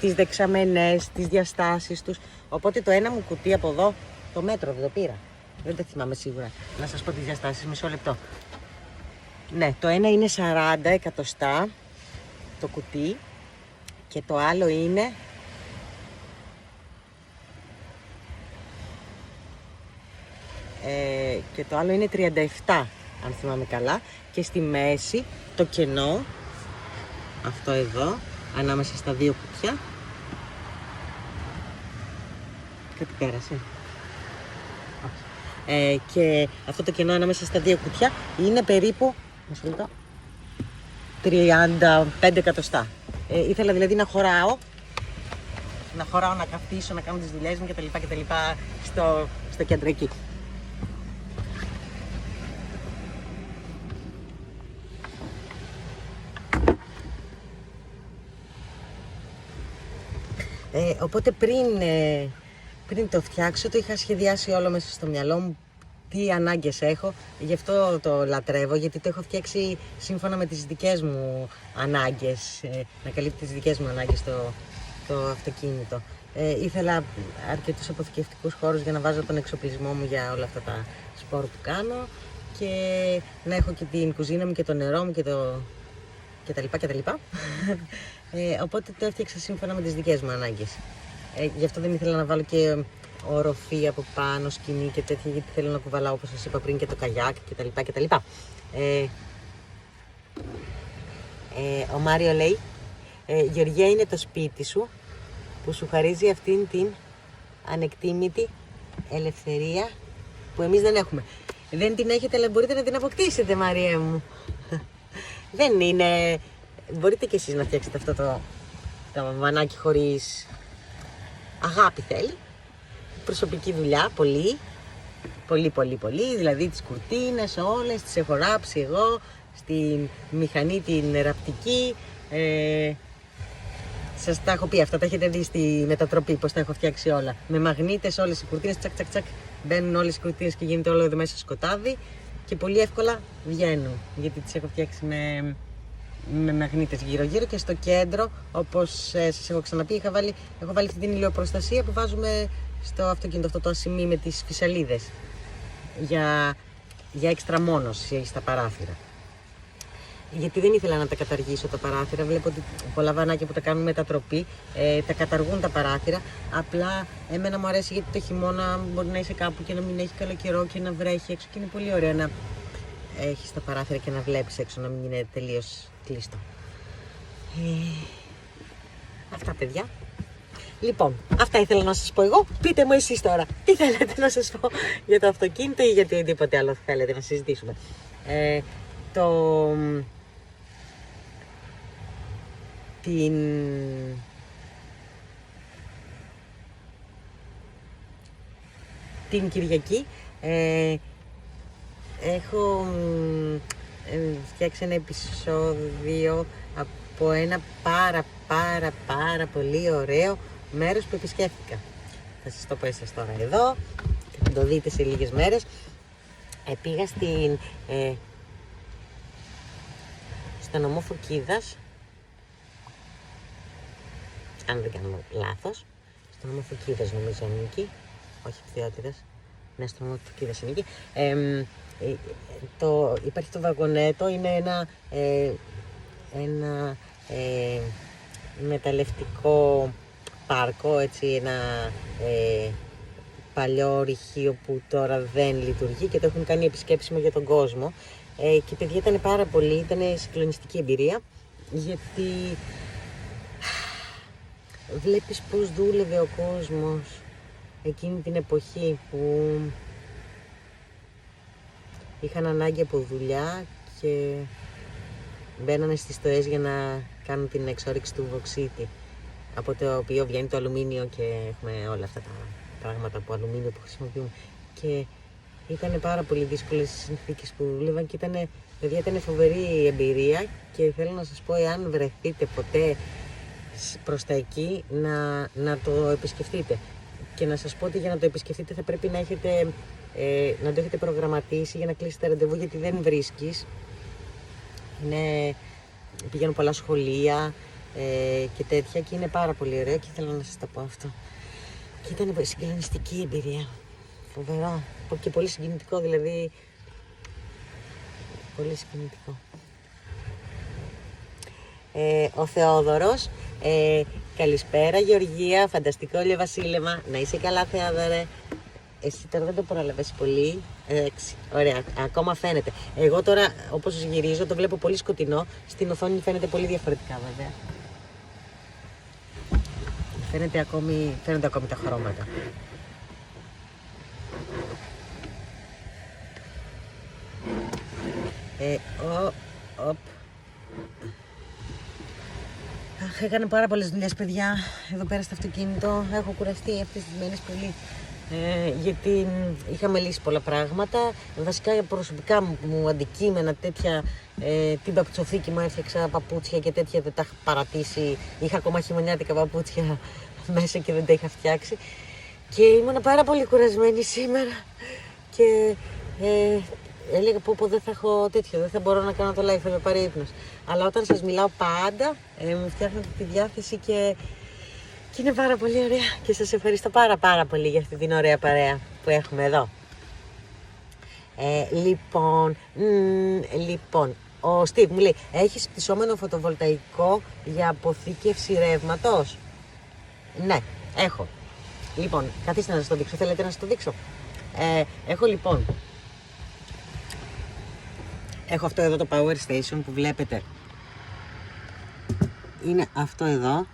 τις δεξαμενές, τις διαστάσεις τους. Οπότε το ένα μου κουτί από εδώ, το μέτρο εδώ πήρα, δεν το θυμάμαι σίγουρα, να σας πω τις διαστάσεις, μισό λεπτό. Ναι, το ένα είναι 40 εκατοστά το κουτί και το άλλο είναι και το άλλο είναι 37, αν θυμάμαι καλά, και στη μέση το κενό, αυτό εδώ, ανάμεσα στα δύο κουτιά, κάτι πέρασε, και αυτό το κενό ανάμεσα στα δύο κουτιά είναι περίπου 35 εκατοστά. Ήθελα δηλαδή να χωράω, να καθίσω, να κάνω τις δουλειές μου κτλ. Στο κέντρο εκεί. Οπότε πριν το φτιάξω, το είχα σχεδιάσει όλο μέσα στο μυαλό μου, τι ανάγκες έχω, γι' αυτό το λατρεύω, γιατί το έχω φτιάξει σύμφωνα με τις δικές μου ανάγκες, να καλύπτει τις δικές μου ανάγκες το αυτοκίνητο. Ήθελα αρκετούς αποθηκευτικούς χώρους για να βάζω τον εξοπλισμό μου για όλα αυτά τα σπορ που κάνω και να έχω και την κουζίνα μου και το νερό μου και τα λοιπά. Οπότε το έφτιαξα σύμφωνα με τις δικές μου ανάγκες. Γι' αυτό δεν ήθελα να βάλω και οροφή από πάνω, σκηνή και τέτοια, γιατί θέλω να κουβαλάω, όπως σας είπα πριν, και το καγιάκ κτλ. Ο Μάριο λέει, Γεωργία, είναι το σπίτι σου που σου χαρίζει αυτήν την ανεκτήμητη ελευθερία που εμείς δεν έχουμε. Δεν την έχετε, αλλά μπορείτε να την αποκτήσετε, Μαρία μου. Δεν είναι... Μπορείτε κι εσείς να φτιάξετε αυτό το βανάκι χωρίς αγάπη, θέλει. Προσωπική δουλειά, πολύ, δηλαδή τις κουρτίνες όλες, τις έχω ράψει εγώ, στη μηχανή την ραπτική. Σας τα έχω πει αυτά, τα έχετε δει στη μετατροπή, πώς τα έχω φτιάξει όλα. Με μαγνήτες όλες οι κουρτίνες, τσακ, μπαίνουν όλες οι κουρτίνες και γίνεται όλο εδώ μέσα σκοτάδι και πολύ εύκολα βγαίνουν, γιατί τις έχω φτιάξει με μαγνήτες γύρω-γύρω και στο κέντρο, όπως σας έχω ξαναπεί, έχω βάλει αυτή την ηλιοπροστασία που βάζουμε στο αυτοκίνητο, αυτό το ασημί με τις φυσαλίδες για έξτρα μόνωση στα παράθυρα. Γιατί δεν ήθελα να τα καταργήσω τα παράθυρα. Βλέπω ότι πολλά βανάκια που τα κάνουν μετατροπή τα καταργούν τα παράθυρα. Απλά εμένα μου αρέσει, γιατί το χειμώνα μπορεί να είσαι κάπου και να μην έχει καλό καιρό και να βρέχει έξω και είναι πολύ ωραίο να έχεις τα παράθυρα και να βλέπεις έξω, να μην είναι τελείως κλειστό. Αυτά, παιδιά. Λοιπόν, αυτά ήθελα να σας πω εγώ. Πείτε μου εσείς τώρα, τι θέλετε να σας πω για το αυτοκίνητο ή για οτιδήποτε άλλο θέλετε να συζητήσουμε. Την Κυριακή έχω φτιάξει ένα επεισόδιο από ένα πάρα πολύ ωραίο μέρος που επισκέφθηκα. Θα σας το πω εσάς τώρα εδώ και θα το δείτε σε λίγες μέρες. Πήγα στο νομό Φωκίδας, αν δεν κάνω λάθος, στο νομό Φωκίδας νομίζω ανήκει, όχι Φθιώτιδας, ναι, στο νομό Φωκίδας ανήκει. Υπάρχει το βαγονέτο, είναι ένα μεταλλευτικό πάρκο, έτσι, ένα παλιό ρηχείο που τώρα δεν λειτουργεί και το έχουν κάνει επισκέψιμο για τον κόσμο. Και παιδιά, ήταν πάρα πολύ, ήταν συγκλονιστική εμπειρία, γιατί βλέπεις πώς δούλευε ο κόσμος εκείνη την εποχή που είχαν ανάγκη από δουλειά και μπαίνανε στις στοές για να κάνουν την εξόρυξη του βωξίτη, από το οποίο βγαίνει το αλουμίνιο και έχουμε όλα αυτά τα πράγματα από αλουμίνιο που χρησιμοποιούμε. Και ήταν πάρα πολύ δύσκολες οι συνθήκες που δούλευαν και ήταν φοβερή εμπειρία και θέλω να σας πω, εάν βρεθείτε ποτέ προς τα εκεί, να το επισκεφτείτε. Και να σας πω ότι για να το επισκεφτείτε θα πρέπει να το έχετε προγραμματίσει για να κλείσετε ραντεβού, γιατί δεν βρίσκεις. Πηγαίνουν πολλά σχολεία και τέτοια και είναι πάρα πολύ ωραίο και θέλω να σας το πω αυτό. Και ήταν συγκλονιστική εμπειρία. Φοβερό και πολύ συγκινητικό, δηλαδή. Πολύ συγκινητικό. Ο Θεόδωρος, καλησπέρα Γεωργία, φανταστικό ηλιοβασίλεμα, να είσαι καλά Θεόδωρε. Εσύ τώρα δεν το πρόλαβες πολύ, εντάξει, ωραία, ακόμα φαίνεται. Εγώ τώρα όπως γυρίζω το βλέπω πολύ σκοτεινό, στην οθόνη φαίνεται πολύ διαφορετικά βέβαια. Φαίνονται ακόμη τα χρώματα. Έκανε πάρα πολλές δουλειές, παιδιά, εδώ πέρα στο αυτοκίνητο. Έχω κουραστεί αυτές τις μέρες πολύ, γιατί είχαμε λύσει πολλά πράγματα. Βασικά προσωπικά μου αντικείμενα τέτοια, την παπουτσοθήκη μου έφτιαξα παπούτσια και τέτοια, δεν τα είχα παρατήσει. Είχα ακόμα χειμωνιάτικα παπούτσια μέσα και δεν τα είχα φτιάξει. Και ήμουν πάρα πολύ κουρασμένη σήμερα και έλεγα πω δεν θα έχω τέτοιο, δεν θα μπορώ να κάνω το live, θα με πάρει ύπνος. Αλλά όταν σας μιλάω πάντα μου φτιάχνετε τη διάθεση και είναι πάρα πολύ ωραία και σας ευχαριστώ πάρα πολύ για αυτή την ωραία παρέα που έχουμε εδώ. Λοιπόν, ο Στίβ μου λέει, έχεις πτυσσόμενο φωτοβολταϊκό για αποθήκευση ρεύματος? Ναι, έχω. Λοιπόν, καθίστε να σας το δείξω, θέλετε να σας το δείξω? Έχω λοιπόν, έχω αυτό εδώ το Power Station που βλέπετε. Είναι αυτό εδώ.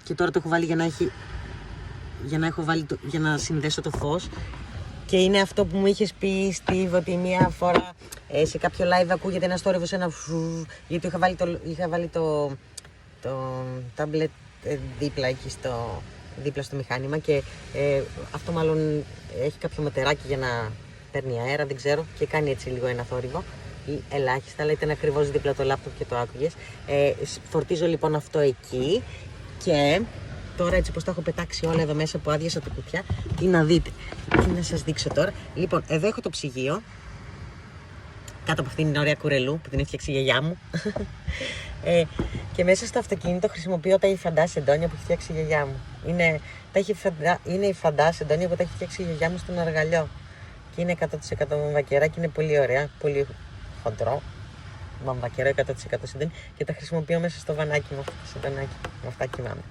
Και τώρα το έχω βάλει για να συνδέσω το φως. Και είναι αυτό που μου είχες πει, Steve, ότι μία φορά σε κάποιο live ακούγεται ένα θόρυβος, ένα φου, γιατί είχα βάλει το tablet δίπλα στο μηχάνημα και αυτό μάλλον έχει κάποιο ματεράκι για να παίρνει αέρα, δεν ξέρω, και κάνει έτσι λίγο ένα θόρυβο ή ελάχιστα, αλλά ήταν ακριβώς δίπλα το λάπτοπ και το άκουγες. Φορτίζω λοιπόν αυτό εκεί και τώρα έτσι πως τα έχω πετάξει όλα εδώ μέσα που άδειασα τα κουτιά, τι να δείτε, τι να σας δείξω τώρα. Λοιπόν, εδώ έχω το ψυγείο, κάτω από αυτήν την ωραία κουρελού που την έφτιαξε η γιαγιά μου. Και μέσα στο αυτοκίνητο χρησιμοποιώ τα υφαντά σεντόνια που έχει φτιάξει η γιαγιά μου. Είναι υφαντά σεντόνια που τα έχει φτιάξει η γιαγιά μου στον αργαλιό. Και είναι 100% μαμβακερά και είναι πολύ ωραία, πολύ χοντρό. Μαμβακερό 100% σεντόνια και τα χρησιμοποιώ μέσα στο βανάκι μου, αυτό το σεντονάκι. Με αυτά κοιμάμαι.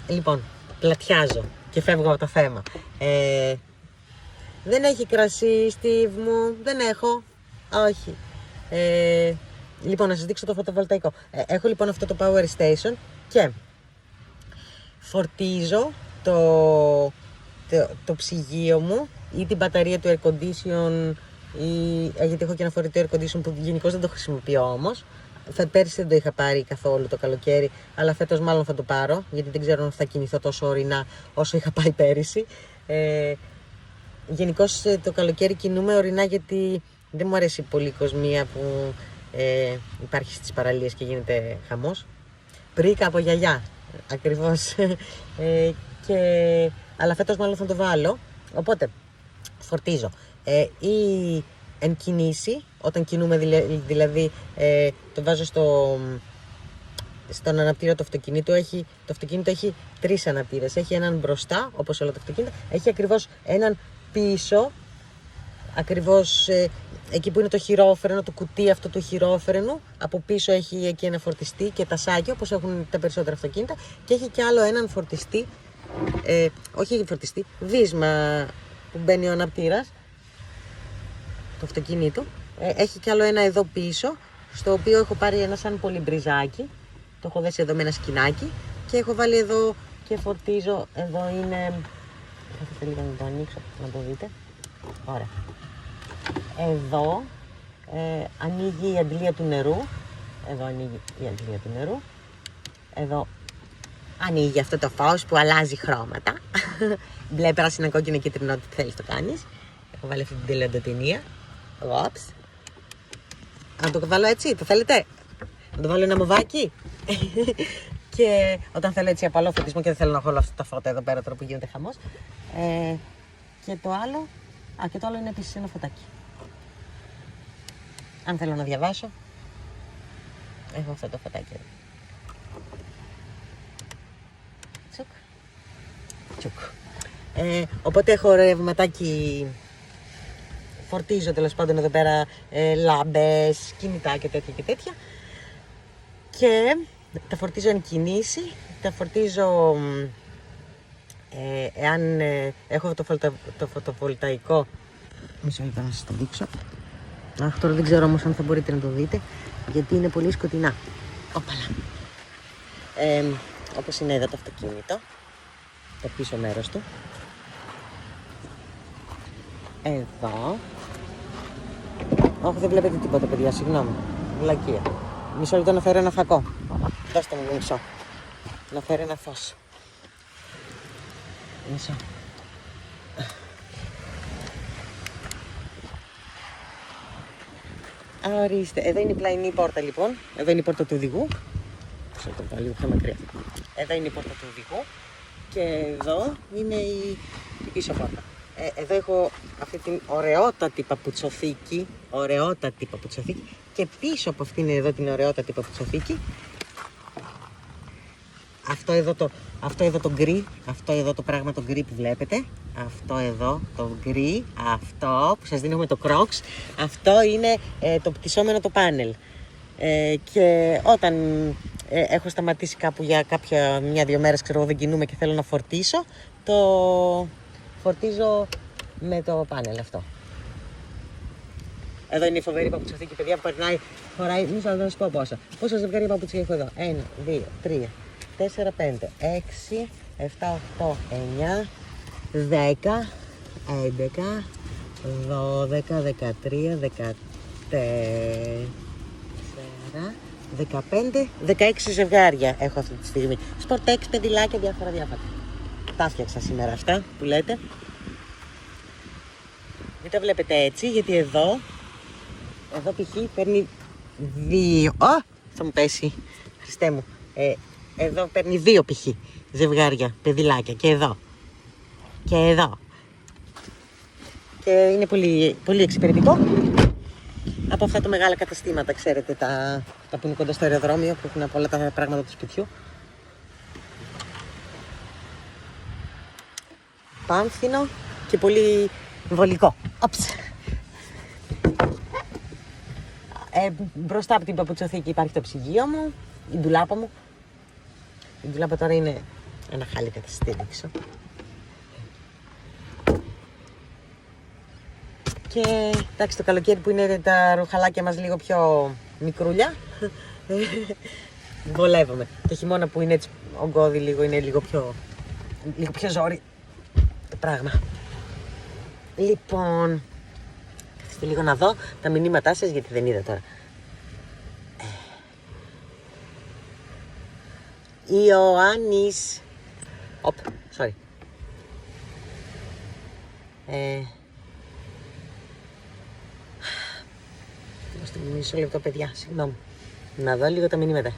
Λοιπόν, πλατιάζω και φεύγω από το θέμα. Δεν έχει κρασί, Steve μου, δεν έχω. Όχι. Λοιπόν, να σας δείξω το φωτοβολταϊκό. Έχω λοιπόν αυτό το Power Station και φορτίζω το ψυγείο μου ή την μπαταρία του air condition, γιατί έχω και ένα φορητό air condition που γενικώς δεν το χρησιμοποιώ όμως. Πέρυσι δεν το είχα πάρει καθόλου το καλοκαίρι, αλλά φέτος μάλλον θα το πάρω, γιατί δεν ξέρω αν θα κινηθώ τόσο ορεινά όσο είχα πάει πέρυσι. Γενικώς το καλοκαίρι κινούμαι ορεινά, γιατί δεν μου αρέσει πολύ η κοσμία που υπάρχει στις παραλίες και γίνεται χαμός. Πρίκα από γιαγιά, ακριβώς. Αλλά φέτος μάλλον θα το βάλω, οπότε φορτίζω. Ή εν κινήσει, όταν κινούμε δηλαδή το βάζω στον αναπτήρα του αυτοκινήτου. Το αυτοκίνητο έχει 3 αναπτήρες. Έχει έναν μπροστά, όπως όλα τα αυτοκίνητα. Έχει ακριβώς έναν πίσω, ακριβώς εκεί που είναι το χειρόφρενο, το κουτί αυτό του χειρόφρενου. Από πίσω έχει εκεί ένα φορτιστή και τασάκι, όπως έχουν τα περισσότερα αυτοκίνητα. Και έχει και άλλο έναν φορτιστή, όχι φορτιστή, βίσμα που μπαίνει ο αναπτήρας του αυτοκίνητου. Έχει κι άλλο ένα εδώ πίσω, στο οποίο έχω πάρει ένα σαν πολυμπριζάκι. Το έχω δέσει εδώ με ένα σκηνάκι και έχω βάλει εδώ και φορτίζω. Εδώ είναι, θα λίγο να το ανοίξω να το δείτε. Ωραία. Εδώ ανοίγει η αντλία του νερού. Εδώ ανοίγει η αντλία του νερού. Εδώ ανοίγει αυτό το φως που αλλάζει χρώματα. Μπλε, πράσινα, κόκκινο, κίτρινο, ό,τι θέλεις το κάνεις. Έχω βάλει αυτή την τηλεοντοτηνία. Να το βάλω έτσι, το θέλετε? Να το βάλω ένα μοβάκι. Και όταν θέλω έτσι απαλό φωτισμό και δεν θέλω να έχω όλα αυτά τα φώτα εδώ πέρα τώρα που γίνεται χαμός. Και το άλλο, και το άλλο είναι επίσης ένα φωτάκι. Αν θέλω να διαβάσω, έχω αυτό το φωτάκι εδώ. Τσουκ. Τσουκ. Οπότε έχω ρευματάκι. Φορτίζω τέλος πάντων εδώ πέρα λάμπες, κινητά και τέτοια. Και τα φορτίζω εν κινήσει, τα φορτίζω εάν έχω το φωτοβολταϊκό. Μισό λεπτό να σας το δείξω. Τώρα δεν ξέρω όμως αν θα μπορείτε να το δείτε, γιατί είναι πολύ σκοτεινά. Όπαλα. Όπως είναι εδώ το αυτοκίνητο, το πίσω μέρος του. Εδώ. Όχι, δεν βλέπετε τίποτα, παιδιά, συγγνώμη. Βλακεία. Μισό λεπτό να φέρω ένα φακό. Δώστε μου μισό. Να φέρω ένα φως. Μισό. Ορίστε. Εδώ είναι η πλαϊνή πόρτα λοιπόν. Εδώ είναι η πόρτα του οδηγού. Θα το πάω λίγο πιο μακριά. Εδώ είναι η πόρτα του οδηγού και εδώ είναι η πίσω πόρτα. Εδώ έχω αυτή την ωραιότατη παπουτσοθήκη, και πίσω από αυτήν εδώ την ωραιότατη παπουτσοθήκη αυτό εδώ το γκρι, αυτό εδώ το πράγμα το γκρι που βλέπετε, αυτό εδώ το γκρι, αυτό που σας δίνω με το Crocs, αυτό είναι το πτυσσόμενο το πάνελ. Και όταν έχω σταματήσει κάπου για μια-δύο μέρες, ξέρω, δεν κινούμαι και θέλω να φορτίσω, το φορτίζω με το πάνελ αυτό. Εδώ είναι η φοβερή παπουτσοθήκη, παιδιά, που χωράει, μισό να σας πω πόσα ζευγάρια παπουτσιά έχω εδώ. 1, 2, 3, 4, 5, 6, 7, 8, 9, 10, 11, 12, 13, 14, 15, 16 ζευγάρια έχω αυτή τη στιγμή. Σπορτέξ, πεντιλάκια, διάφορα. Τα φτιάξα σήμερα αυτά που λέτε. Μην τα βλέπετε έτσι, γιατί εδώ π.χ. παίρνει 2. Θα μου πέσει, Χριστέ μου. Εδώ παίρνει 2 π.χ. ζευγάρια, πεδιλάκια. Και εδώ. Και εδώ. Και είναι πολύ, πολύ εξυπηρετικό. Από αυτά τα μεγάλα καταστήματα, ξέρετε, τα που είναι κοντά στο αεροδρόμιο, που έχουν από όλα τα πράγματα του σπιτιού. Πάμφθινο και πολύ βολικό. Μπροστά από την παπουτσοθήκη υπάρχει το ψυγείο μου, η ντουλάπα μου. Η ντουλάπα τώρα είναι ένα χάλι, θα τη στήριξω. Και εντάξει, το καλοκαίρι που είναι τα ρουχαλάκια μας λίγο πιο μικρούλια, βολεύομαι. Το χειμώνα που είναι έτσι ογκώδη λίγο, είναι λίγο πιο ζόρι το πράγμα. Λοιπόν, καθίστε λίγο να δω τα μηνύματά σας, γιατί δεν είδα τώρα. Ιωάννης. Sorry. Μισό λεπτό, παιδιά, συγγνώμη. Να δω λίγο τα μηνύματα.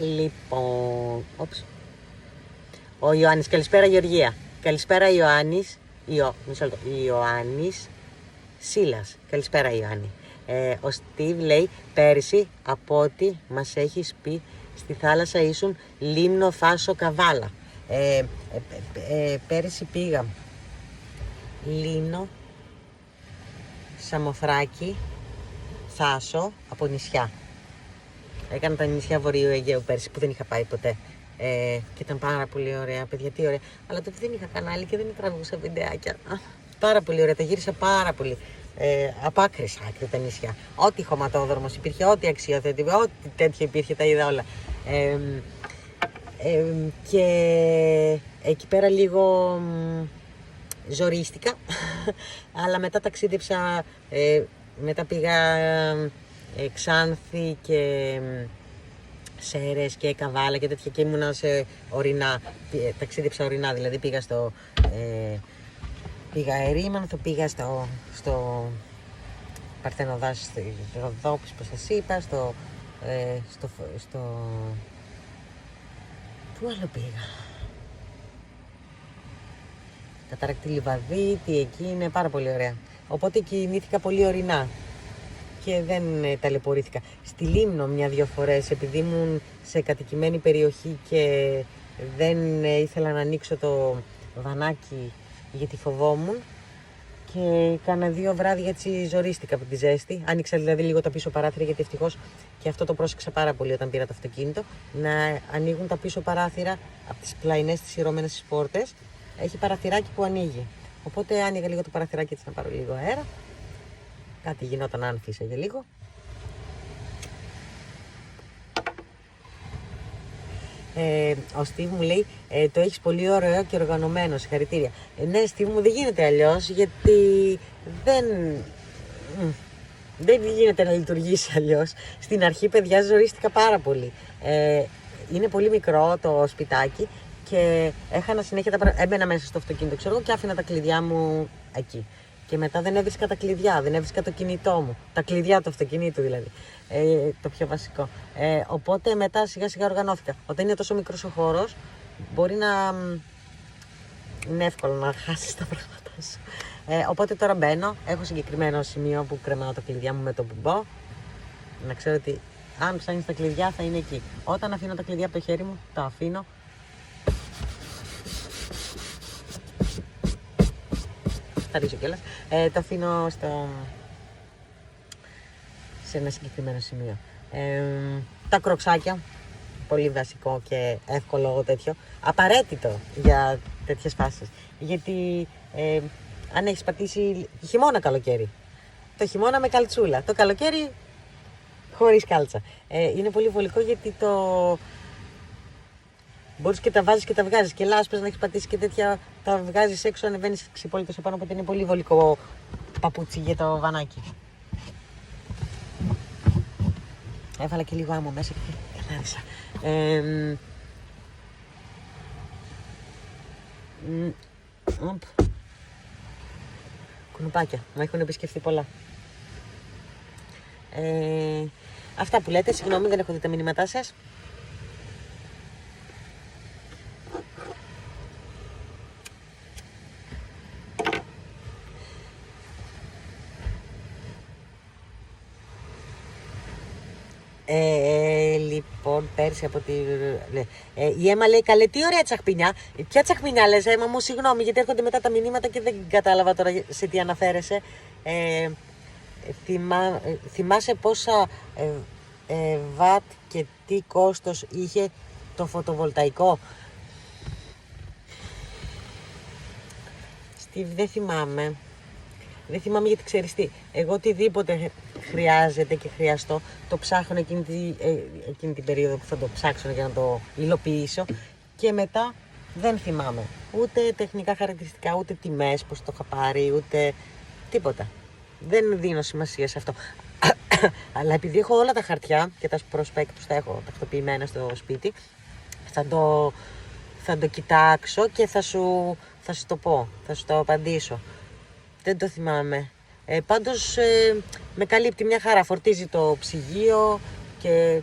Λοιπόν, ο Ιωάννης, καλησπέρα Γεωργία. Καλησπέρα Ιωάννης. Ιωάννης Σίλας. Καλησπέρα Ιωάννη. Ο Στίβ λέει, πέρυσι από ό,τι μας έχεις πει στη θάλασσα ήσουν Λίμνο, Θάσο, Καβάλα. Πέρυσι πήγα Λίμνο, Σαμοθράκη, Θάσο, από νησιά. Έκανα τα νησιά Βορείου Αιγαίου πέρσι που δεν είχα πάει ποτέ. Και ήταν πάρα πολύ ωραία, παιδιά, τι ωραία. Αλλά τότε δεν είχα κανάλι και δεν τραβούσα βιντεάκια. Πάρα πολύ ωραία, τα γύρισα πάρα πολύ. Από άκρη σ' άκρη τα νησιά. Ό,τι χωματόδρομος υπήρχε, ό,τι αξιοθέτη, ό,τι τέτοιο υπήρχε, τα είδα όλα. Και εκεί πέρα λίγο ζορίστηκα, αλλά μετά ταξίδεψα, μετά πήγα Ξάνθη και Σέρες και Καβάλα και τέτοια και ήμουνα σε ορεινά, ταξίδεψα ορεινά, δηλαδή πήγα πήγα Ερήμανθο, πήγα στο Παρθενοδάσι, στη Ροδόπης, πώς σας είπα, πού άλλο πήγα, Καταράκτη Λιβαδίτη, εκεί είναι πάρα πολύ ωραία. Οπότε κινήθηκα πολύ ορεινά και δεν ταλαιπωρήθηκα. Στη Λίμνο μια-δυο φορές, επειδή ήμουν σε κατοικημένη περιοχή και δεν ήθελα να ανοίξω το βανάκι γιατί φοβόμουν, και κάνα 2 βράδια έτσι ζορίστηκα από τη ζέστη. Άνοιξα δηλαδή λίγο τα πίσω παράθυρα, γιατί ευτυχώς και αυτό το πρόσεξα πάρα πολύ όταν πήρα το αυτοκίνητο, να ανοίγουν τα πίσω παράθυρα από τις πλαϊνές, τις ηρωμένες τις πόρτες. Έχει παραθυράκι που ανοίγει. Οπότε άνοιγα λίγο το παραθυράκι έτσι να πάρω λίγο αέρα. Κάτι γινόταν αν φύσαγε λίγο. Ο Στίβ μου λέει, το έχεις πολύ ωραίο και οργανωμένο, συγχαρητήρια. Ναι, Στίβ μου, δεν γίνεται αλλιώς, γιατί δεν γίνεται να λειτουργήσει αλλιώς. Στην αρχή, παιδιά, ζορίστηκα πάρα πολύ. Είναι πολύ μικρό το σπιτάκι και έχανα συνέχεια έμπαινα μέσα στο αυτοκίνητο, ξέρω εγώ, και άφηνα τα κλειδιά μου εκεί. Και μετά δεν έβρισκα τα κλειδιά, δεν έβρισκα το κινητό μου. Τα κλειδιά του αυτοκινήτου δηλαδή. Το πιο βασικό. Οπότε μετά σιγά σιγά οργανώθηκα. Όταν είναι τόσο μικρός ο χώρος, μπορεί να είναι εύκολο να χάσεις τα πράγματα σου. Οπότε τώρα μπαίνω, έχω συγκεκριμένο σημείο που κρεμάω τα κλειδιά μου με το μπουμπό. Να ξέρω ότι αν ψάχνεις τα κλειδιά θα είναι εκεί. Όταν αφήνω τα κλειδιά από το χέρι μου, τα αφήνω. Θα ρίσω κιόλας. Το αφήνω σε ένα συγκεκριμένο σημείο. Τα κροξάκια, πολύ βασικό και εύκολο τέτοιο, απαραίτητο για τέτοιες φάσεις. Γιατί αν έχεις πατήσει χειμώνα καλοκαίρι, το χειμώνα με καλτσούλα, το καλοκαίρι χωρίς κάλτσα. Είναι πολύ βολικό γιατί μπορείς και τα βάζεις και τα βγάζεις και λάσπες να έχεις πατήσει και τέτοια, τα βγάζεις έξω, ανεβαίνεις ξυπόλυτος επάνω, οπότε είναι πολύ βολικό παπούτσι για το βανάκι. Έβαλα και λίγο άμμο μέσα και καθάρισα. Κουνουπάκια, μου έχουν επισκεφθεί πολλά. Αυτά που λέτε, συγγνώμη, δεν έχω δει τα μηνύματά σας. Λοιπόν, πέρσι από τη... η Έμα λέει, καλέ, τι ωραία τσαχπινιά. Ποια τσαχπινιά λες, Έμα μου, συγγνώμη, γιατί έρχονται μετά τα μηνύματα και δεν κατάλαβα τώρα σε τι αναφέρεσαι. Θυμάσαι πόσα βατ και τι κόστος είχε το φωτοβολταϊκό? Στίβ, δεν θυμάμαι. Δεν θυμάμαι γιατί ξέρεις τι. Εγώ οτιδήποτε χρειάζεται και χρειαστώ, το ψάχνω εκείνη την περίοδο που θα το ψάξω για να το υλοποιήσω και μετά δεν θυμάμαι. Ούτε τεχνικά χαρακτηριστικά, ούτε τιμές, πώς το είχα πάρει, ούτε τίποτα. Δεν δίνω σημασία σε αυτό. Αλλά επειδή έχω όλα τα χαρτιά και τα προσπέκτους τα έχω τακτοποιημένα στο σπίτι, θα το κοιτάξω και θα σου το πω, θα σου το απαντήσω. Δεν το θυμάμαι. Πάντως με καλύπτει μια χαρά. Φορτίζει το ψυγείο και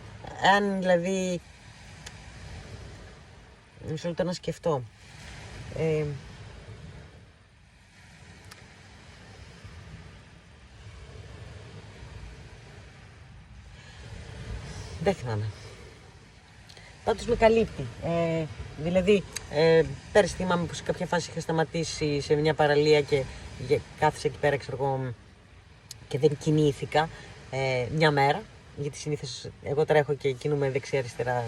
αν δηλαδή... Μισό λεπτό να σκεφτώ. Δεν θυμάμαι. Πάντως με καλύπτει. Δηλαδή, πέρυσι θυμάμαι που σε κάποια φάση είχα σταματήσει σε μια παραλία και κάθισα εκεί πέρα, ξέρω εγώ, και δεν κινήθηκα μια μέρα. Γιατί συνήθως εγώ τρέχω και κινούμαι δεξιά-αριστερά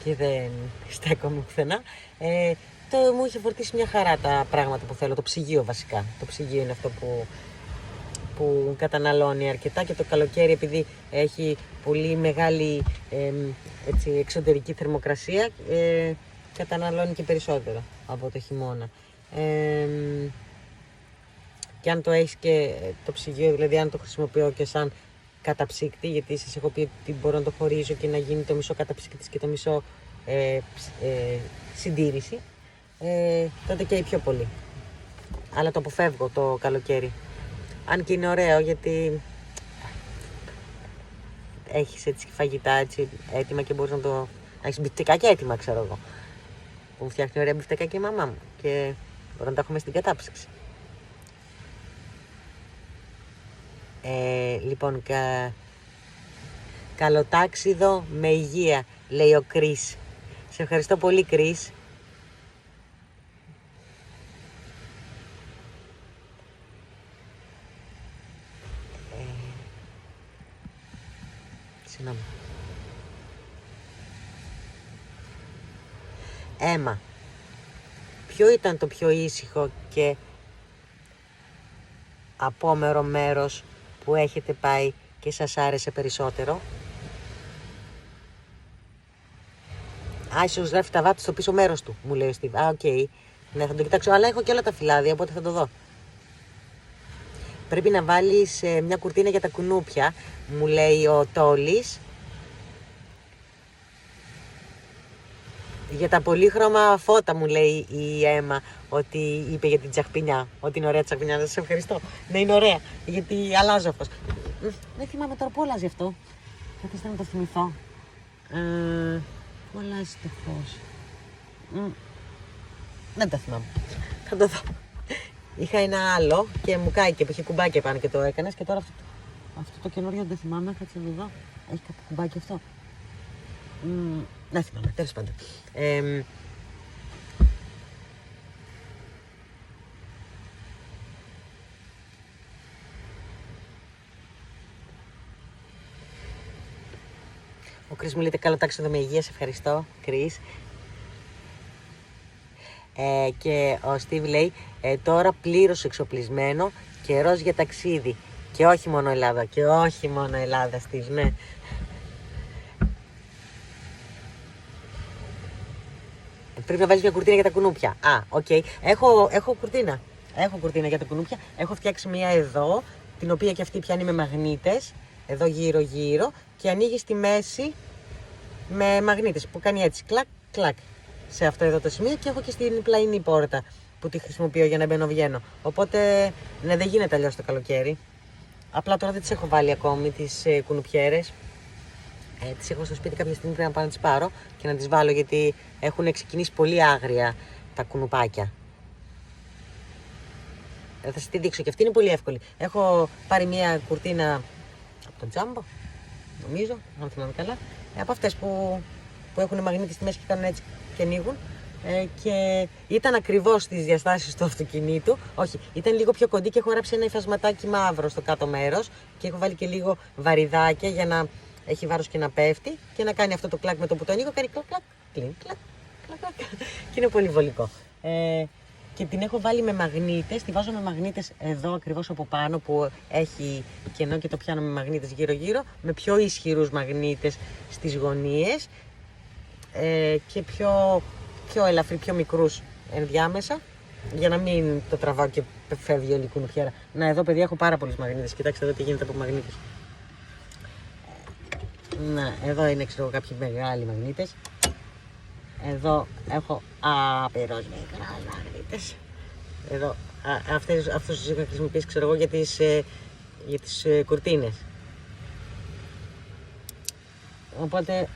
και δεν στέκομαι πουθενά. Μου είχε φορτίσει μια χαρά τα πράγματα που θέλω. Το ψυγείο βασικά. Το ψυγείο είναι αυτό που καταναλώνει αρκετά και το καλοκαίρι επειδή έχει πολύ μεγάλη εξωτερική θερμοκρασία καταναλώνει και περισσότερο από το χειμώνα. Και αν το έχεις και το ψυγείο, δηλαδή αν το χρησιμοποιώ και σαν καταψύκτη, γιατί σας έχω πει ότι μπορώ να το χωρίζω και να γίνει το μισό καταψύκτης και το μισό συντήρηση, τότε καίει πιο πολύ. Αλλά το αποφεύγω το καλοκαίρι. Αν και είναι ωραίο γιατί έχεις έτσι φαγητά έτσι έτοιμα και μπορείς να το... Έχεις μπιφτεκάκια έτοιμα, ξέρω εγώ. Που μου φτιάχνει ωραία μπιφτεκάκια η μαμά μου και μπορώ να τα έχουμε στην κατάψυξη. Λοιπόν, καλοτάξιδο με υγεία, λέει ο Κρίς. Σε ευχαριστώ πολύ, Κρίς. Συγγνώμη. Έμα, ποιο ήταν το πιο ήσυχο και απόμερο μέρος που έχετε πάει και σας άρεσε περισσότερο? Ίσως γράφει τα βάτη στο πίσω μέρος του, μου λέει ο Στίβ. Οκ. Ναι, θα το κοιτάξω, αλλά έχω και όλα τα φυλάδια, οπότε θα το δω. Πρέπει να βάλεις μια κουρτίνα για τα κουνούπια, μου λέει ο Τόλης. Για τα πολύχρωμα φώτα μου λέει η Έμα ότι είπε για την τσαχπινιά. Ότι είναι ωραία τσαχπινιά. Να σας ευχαριστώ. Ναι, είναι ωραία. Γιατί αλλάζω αυτός. Δεν θυμάμαι τώρα που αλλάζει αυτό. Καθίστε να το θυμηθώ. Πού αλλάζει το φως. Δεν το θυμάμαι. Θα το δω. Είχα ένα άλλο και μου κάηκε που είχε κουμπάκια πάνω και το έκανες. Και τώρα αυτό το καινούριο δεν θυμάμαι. Κάτσε να δω. Έχει κάποιο κουμπάκι αυτό. Δεν θυμάμαι, τέλος πάντων. Ο Κρίς μου λέει καλό τάξιδο με υγεία, σε ευχαριστώ, Κρίς. Και ο Στίβ λέει τώρα πλήρως εξοπλισμένο, καιρός για ταξίδι. Και όχι μόνο Ελλάδα, και όχι μόνο Ελλάδα, Στίβ, ναι. Πρέπει να βάλεις μια κουρτίνα για τα κουνούπια. Οκ. Έχω κουρτίνα. Έχω κουρτίνα για τα κουνούπια. Έχω φτιάξει μια εδώ, την οποία και αυτή πιάνει με μαγνήτες. Εδώ γύρω-γύρω. Και ανοίγει στη μέση με μαγνήτες που κάνει έτσι. Κλακ, κλακ. Σε αυτό εδώ το σημείο. Και έχω και στην πλαϊνή πόρτα που τη χρησιμοποιώ για να μπαίνω-βγαίνω. Οπότε ναι, δεν γίνεται αλλιώς το καλοκαίρι. Απλά τώρα δεν τις έχω βάλει ακόμη τις κουνουπιέρες. Τις έχω στο σπίτι, κάποια στιγμή πρέπει να πάω να τις πάρω και να τις βάλω γιατί έχουν ξεκινήσει πολύ άγρια τα κουνουπάκια. Θα σας τη δείξω και αυτή είναι πολύ εύκολη. Έχω πάρει μια κουρτίνα από το Τζάμπο, νομίζω, αν θυμάμαι καλά. Από αυτές που έχουν μαγνήτη στη μέση και κάνουν έτσι και ανοίγουν. Και ήταν ακριβώς στις διαστάσεις του αυτοκινήτου. Όχι, ήταν λίγο πιο κοντή και έχω γράψει ένα υφασματάκι μαύρο στο κάτω μέρος. Και έχω βάλει και λίγο βαριδάκια για να έχει βάρος και να πέφτει και να κάνει αυτό το κλακ με το που το ανοίγω. Κάνει κλακ, κλακ, κλακ, κλακ, κλακ. Και είναι πολύ βολικό. Και την έχω βάλει με μαγνήτες. Τη βάζω με μαγνήτες εδώ ακριβώς από πάνω που έχει κενό και το πιάνω με μαγνήτες γύρω-γύρω. Με πιο ισχυρούς μαγνήτες στις γωνίες και πιο ελαφρύ, πιο μικρούς ενδιάμεσα. Για να μην το τραβάω και φεύγει όλη η κουνουπιέρα. Να, εδώ παιδιά έχω πάρα πολλούς μαγνήτες. Κοιτάξτε εδώ τι γίνεται από μαγνήτες. Να, εδώ είναι ξέρω κάποιοι μεγάλοι μαγνήτες. Εδώ έχω άπειρος μικρός μαγνήτες. Εδώ, αυτούς τους είχα χρησιμοποιήσει ξέρω εγώ για τις κουρτίνες. Οπότε,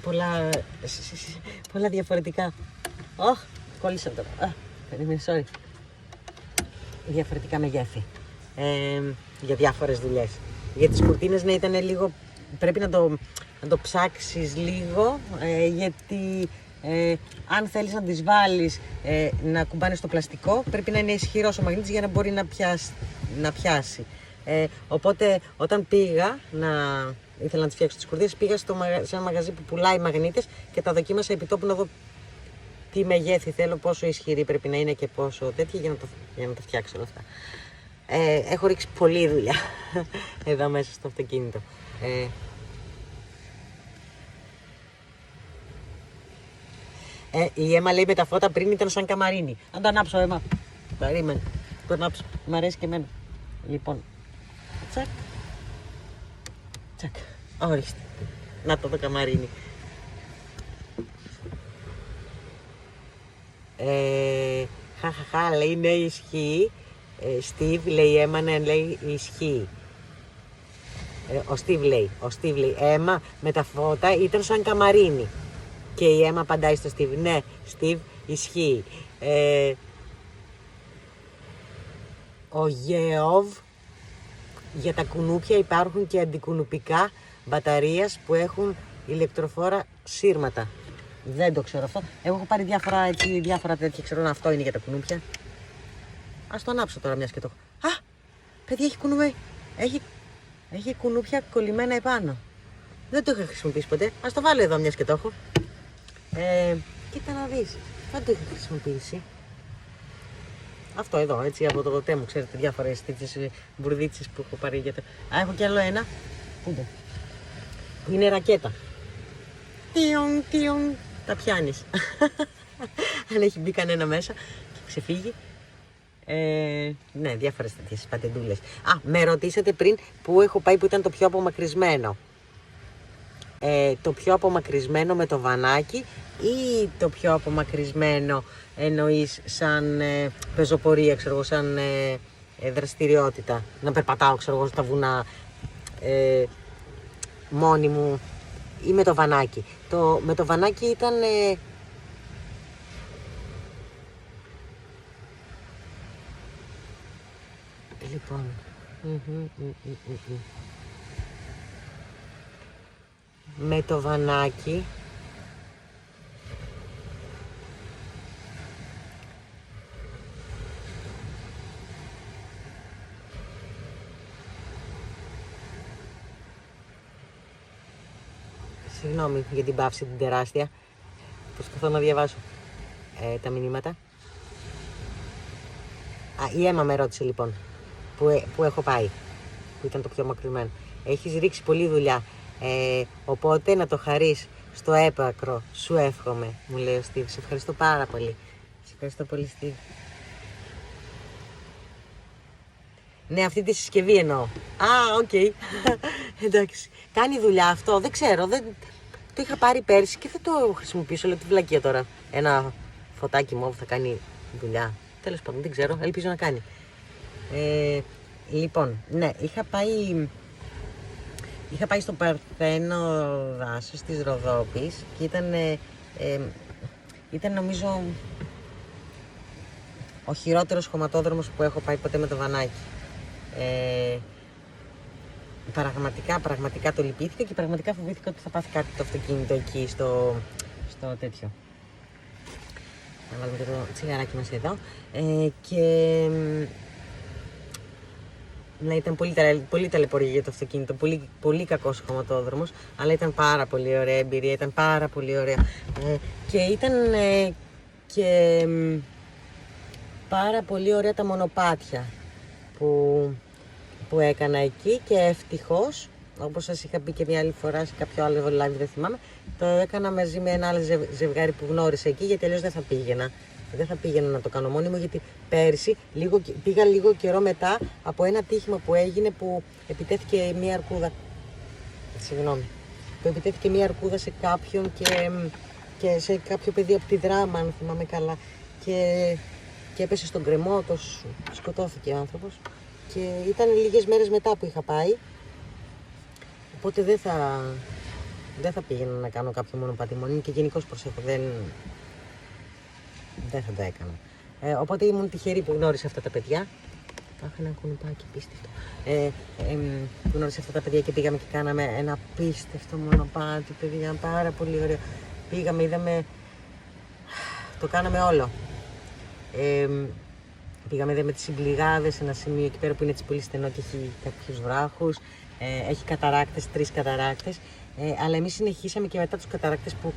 πολλά διαφορετικά. Κόλλησα τώρα. Περίμενε, sorry. Διαφορετικά μεγέθη. Για διάφορες δουλειές. Για τις κουρτίνες ναι, ήταν λίγο. Πρέπει να το ψάξεις λίγο γιατί αν θέλεις να τις βάλεις να κουμπάνε στο πλαστικό πρέπει να είναι ισχυρός ο μαγνήτης για να μπορεί να πιάσει. Οπότε όταν πήγα ήθελα να τις φτιάξω τις κουρτίνες, πήγα σε ένα μαγαζί που πουλάει μαγνήτες και τα δοκίμασα επί τόπου να δω τι μεγέθη θέλω, πόσο ισχυρή πρέπει να είναι και πόσο τέτοια για να τα φτιάξω όλα αυτά. Έχω ρίξει πολλή δουλειά εδώ μέσα στο αυτοκίνητο. Η Έμα λέει με τα φώτα πριν ήταν σαν καμαρίνι. Αν το ανάψω, Έμα. Περίμενε. Το ανάψω. Μ' αρέσει και εμένα. Λοιπόν. Τσακ. Τσακ. Ορίστε. Να το καμαρίνι. Χαχαχα, λέει ναι, ισχύει. Στίβ λέει Έμα, ναι, λέει ισχύει. Ο Στίβ λέει Έμα με τα φώτα ήταν σαν καμαρίνι. Και η Έμα απαντάει στο Στίβ, ναι, Στίβ ισχύει. Ο Γεώβ, για τα κουνούπια υπάρχουν και αντικουνουπικά μπαταρίας που έχουν ηλεκτροφόρα σύρματα. Δεν το ξέρω αυτό. Εγώ έχω πάρει διάφορα τέτοια, ξέρω να αυτό είναι για τα κουνούπια. Ας το ανάψω τώρα μιας και το έχω. Παιδιά, έχει κουνούπια κολλημένα επάνω. Δεν το είχα χρησιμοποιήσει ποτέ. Ας το βάλω εδώ μιας και το έχω. Κοίτα να δεις. Δεν το είχα χρησιμοποιήσει. Αυτό εδώ, έτσι από το τέμου, ξέρετε, διάφορες τέτοιες μπουρδίτσες που έχω πάρει για το. Έχω κι άλλο ένα. Πού είναι? Είναι ρακέτα. Τιον. Τα πιάνεις. Αν έχει μπει κανένα μέσα και ξεφύγει. Ναι, διάφορες τέτοιες πατεντούλες. Με ρωτήσατε πριν που έχω πάει που ήταν το πιο απομακρυσμένο. Το πιο απομακρυσμένο με το βανάκι ή το πιο απομακρυσμένο εννοείς σαν πεζοπορία, ξέρω εγώ, σαν δραστηριότητα, να περπατάω, ξέρω εγώ, στα βουνά μόνη μου, ή με το βανάκι? Με το βανάκι ήταν λοιπόν με το βανάκι συγγνώμη για την παύση την τεράστια, προσπαθώ να διαβάσω τα μηνύματα. Η Έμα με ρώτησε λοιπόν που έχω πάει, που ήταν το πιο μακρυμένο. Έχεις ρίξει πολλή δουλειά, οπότε να το χαρείς στο έπακρο, σου εύχομαι, μου λέει ο Στίβ. Σε ευχαριστώ πάρα πολύ. Σε ευχαριστώ πολύ, Στίβ. Ναι, αυτή τη συσκευή εννοώ. Οκ. Εντάξει. Κάνει δουλειά αυτό, δεν ξέρω. Το είχα πάρει πέρσι και δεν το χρησιμοποιήσω. Λέω τη βλακεία τώρα. Ένα φωτάκι μου θα κάνει δουλειά. Τέλος πάντων, δεν ξέρω. Ελπίζω να κάνει. Λοιπόν, ναι, είχα πάει στο Παρθένο δάσος της Ροδόπης και ήταν νομίζω ο χειρότερος χωματόδρομος που έχω πάει ποτέ με το βανάκι. Πραγματικά το λυπήθηκα και πραγματικά φοβήθηκα ότι θα πάθει κάτι το αυτοκίνητο εκεί στο τέτοιο. Να βάλουμε και το τσιγαράκι μας εδώ. Ναι, ήταν πολύ ταλαιπωρία για το αυτοκίνητο, πολύ κακός χωματόδρομος, αλλά ήταν πάρα πολύ ωραία εμπειρία, ήταν πάρα πολύ ωραία. Και ήταν και πάρα πολύ ωραία τα μονοπάτια που έκανα εκεί και ευτυχώς, όπως σας είχα πει και μια άλλη φορά σε κάποιο άλλο live, δεν θυμάμαι, το έκανα μαζί με ένα άλλο ζευγάρι που γνώρισα εκεί, γιατί αλλιώς δεν θα πήγαινα. Δεν θα πήγαινα να το κάνω μόνη μου, γιατί πέρσι πήγα λίγο καιρό μετά από ένα τύχημα που έγινε, που επιτέθηκε μια αρκούδα. Συγγνώμη. Που επιτέθηκε μια αρκούδα σε κάποιον και σε κάποιο παιδί από τη Δράμα, αν θυμάμαι καλά. Και έπεσε στον κρεμό, σκοτώθηκε ο άνθρωπος. Και ήταν λίγες μέρες μετά που είχα πάει. Οπότε δεν θα πήγαινα να κάνω κάποιο μονοπάτι μόνη και γενικώς προσέχω. Δεν θα το έκανα. Οπότε ήμουν τυχερή που γνώρισα αυτά τα παιδιά. Αχ, ένα κουνουπάκι πίστευτο. Που γνώρισα αυτά τα παιδιά και πήγαμε και κάναμε ένα πίστευτο μονοπάτι, παιδιά, πάρα πολύ ωραίο. Πήγαμε, είδαμε, το κάναμε όλο. Πήγαμε, είδαμε τις Συμπληγάδες, σε ένα σημείο εκεί πέρα που είναι έτσι πολύ στενό και έχει κάποιους βράχους. Έχει καταράκτες, 3 καταράκτες. Αλλά εμείς συνεχίσαμε και μετά τους καταράκτες, που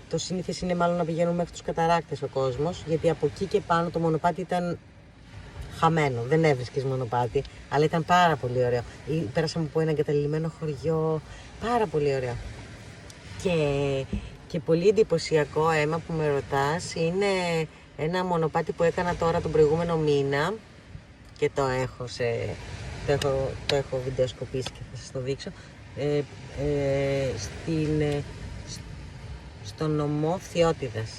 το σύνηθες είναι μάλλον να πηγαίνουμε μέχρι τους καταράκτες ο κόσμος, γιατί από εκεί και πάνω το μονοπάτι ήταν χαμένο, δεν έβρισκες μονοπάτι, αλλά ήταν πάρα πολύ ωραίο. Πέρασαμε από ένα εγκαταλειμμένο χωριό, πάρα πολύ ωραίο. Και πολύ εντυπωσιακό, Έμα, που με ρωτάς, είναι ένα μονοπάτι που έκανα τώρα τον προηγούμενο μήνα και το έχω βιντεοσκοπήσει και θα σας το δείξω. Στο νομό Φθιώτιδας,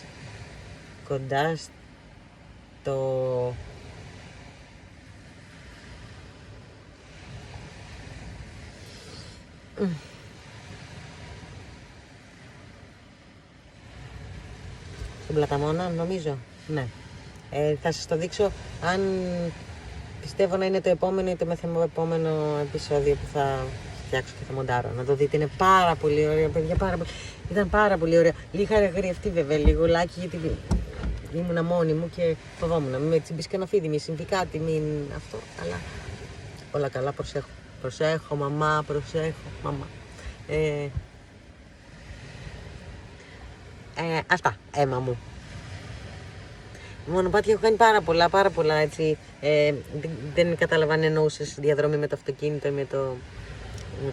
κοντά στο στον Πλαταμόνα, νομίζω. Ναι. Θα σας το δείξω, αν πιστεύω να είναι το επόμενο ή το μεθεπόμενο επεισόδιο που θα φτιάξω και θα μοντάρω. Να το δείτε, είναι πάρα πολύ ωραία, παιδιά, ήταν πάρα πολύ ωραία. Είχα γριευτεί βέβαια λίγο λάκι, γιατί ήμουνα μόνη μου και φοβόμουν να μην με τσιμπήσει κανένα φίδι, μη συμβεί κάτι, μην αυτό, αλλά όλα καλά, προσέχω μαμά, αυτά, Έμα μου. Μονοπάτια έχω κάνει πάρα πολλά έτσι, δεν κατάλαβα αν εννοούσες διαδρομή με το αυτοκίνητο ή με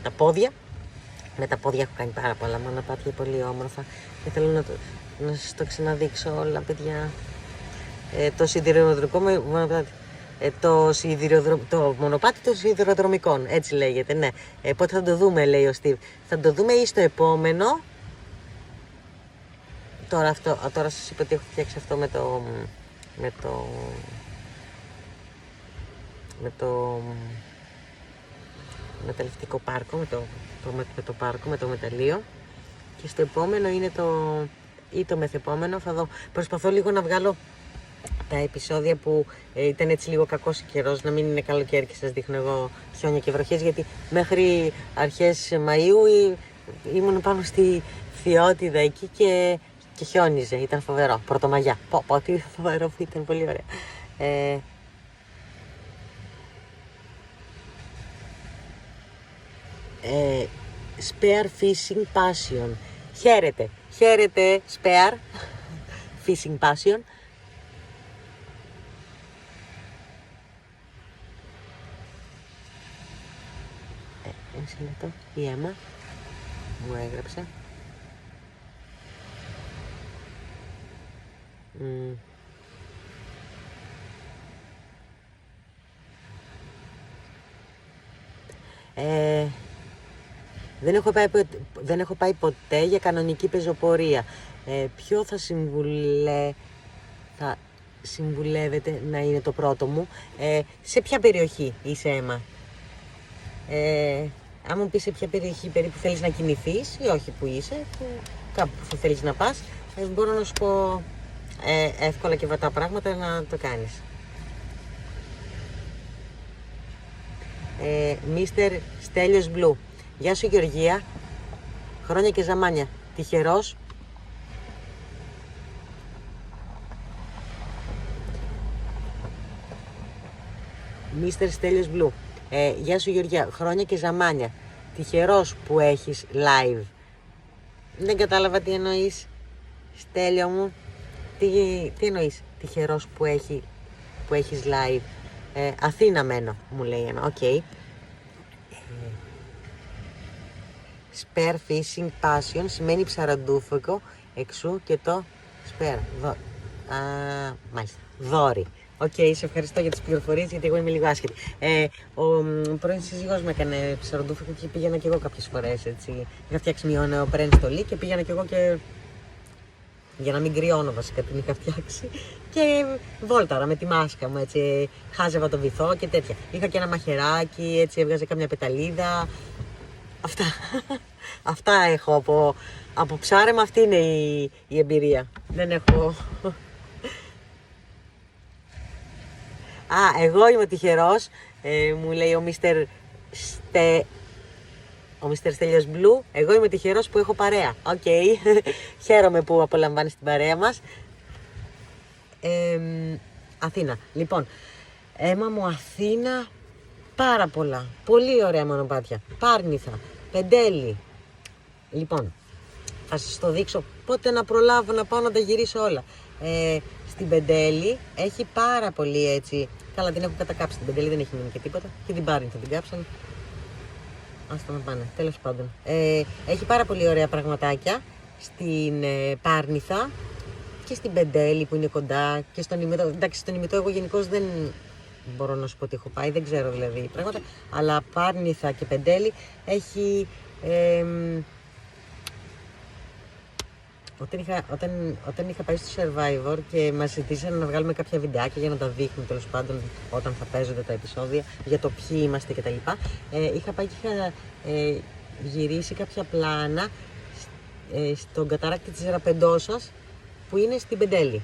τα πόδια. Με τα πόδια έχω κάνει πάρα πολλά μονοπάτια, πολύ όμορφα και θέλω να σας το ξαναδείξω όλα, παιδιά. Το σιδηροδρομικό μονοπάτι. το μονοπάτι των σιδηροδρομικών, έτσι λέγεται, ναι. Πότε θα το δούμε, λέει ο Στίβ. Θα το δούμε ή στο επόμενο. Τώρα σας είπα ότι έχω φτιάξει αυτό με το μεταλλευτικό πάρκο, με το μεταλλείο. Και στο επόμενο είναι ή το μεθεπόμενο, θα δω. Προσπαθώ λίγο να βγάλω τα επεισόδια που ήταν έτσι λίγο κακός ο καιρός, να μην είναι καλοκαίρι και σας δείχνω εγώ χιόνια και βροχές, γιατί μέχρι αρχές Μαΐου ήμουν πάνω στη Φθιώτιδα εκεί και χιόνιζε, ήταν φοβερό, Πρωτομαγιά. Τι φοβερό που ήταν, πολύ ωραία. Spear Fishing Passion. Χαίρετε Spear Fishing Passion. Ένα λεπτό, η Έμα μου έγραψε. Δεν έχω πάει ποτέ για κανονική πεζοπορία. Ποιο θα συμβουλεύετε να είναι το πρώτο μου? Σε ποια περιοχή είσαι, Έμα? Αν μου πεις σε ποια περιοχή περίπου θέλεις να κινηθείς ή όχι που είσαι, κάπου που θα θέλεις να πας, μπορώ να σου πω εύκολα και βατά πράγματα να το κάνεις. Mr. Στέλιος Blue. Γεια σου Γεωργία, χρόνια και ζαμάνια, τυχερός. Mr. Στέλιος Blue. Γεια σου Γεωργία, χρόνια και ζαμάνια, τυχερός που έχεις live. Δεν κατάλαβα τι εννοείς, Στέλιο μου. Τι εννοείς τυχερός που έχεις live? Αθήνα μένω, μου λέει ένα. Οκ. Spear Fishing Passion σημαίνει ψαραντούφικο, εξού και το Spear. Μάλιστα. Δόρυ. Οκ, σε ευχαριστώ για τις πληροφορίες, γιατί εγώ είμαι λίγο άσχετη. Ο πρώην σύζυγός μου έκανε ψαραντούφικο και πήγαινα και εγώ κάποιες φορές, έτσι. Είχα φτιάξει μια νεοπρέν στολή και πήγαινα και εγώ και... για να μην κρυώνω βασικά την είχα φτιάξει, και βόλταρα με τη μάσκα μου, έτσι, χάζευα το βυθό και τέτοια. Είχα και ένα μαχαιράκι, έτσι, έβγαζε καμιά πεταλίδα. Αυτά έχω από ψάρεμα, αυτή είναι η εμπειρία. Δεν έχω... εγώ είμαι τυχερός, μου λέει ο Mr. Στέλιος Blue. Εγώ είμαι τυχερός που έχω παρέα. Οκ. Χαίρομαι που απολαμβάνεις την παρέα μας. Αθήνα. Λοιπόν, Έμα μου, Αθήνα, πάρα πολλά. Πολύ ωραία μονοπάτια. Πάρνηθα, Πεντέλη. Λοιπόν, θα σας το δείξω πότε να προλάβω να πάω να τα γυρίσω όλα. Στην Πεντέλη έχει πάρα πολύ, έτσι. Καλά, την έχω κατακάψει την Πεντέλη, δεν έχει μείνει και τίποτα. Και την Πάρνηθα την κάψανε. Άστα να πάνε, τέλος πάντων. Έχει πάρα πολύ ωραία πραγματάκια στην Πάρνηθα και στην Πεντέλη που είναι κοντά και στον Ημιτό. Εντάξει, στον Ημιτό εγώ γενικώς δεν μπορώ να σου πω ότι έχω πάει, δεν ξέρω δηλαδή πράγματα, αλλά Πάρνηθα και Πεντέλη έχει... Όταν είχα πάει στο Survivor και μας ζητήσαν να βγάλουμε κάποια βιντεάκια για να τα δείχνουμε τέλος πάντων όταν θα παίζονται τα επεισόδια για το ποιοι είμαστε κτλ. Είχα πάει και είχα γυρίσει κάποια πλάνα στον καταράκτη της Ραπεντώσας που είναι στην Πεντέλη.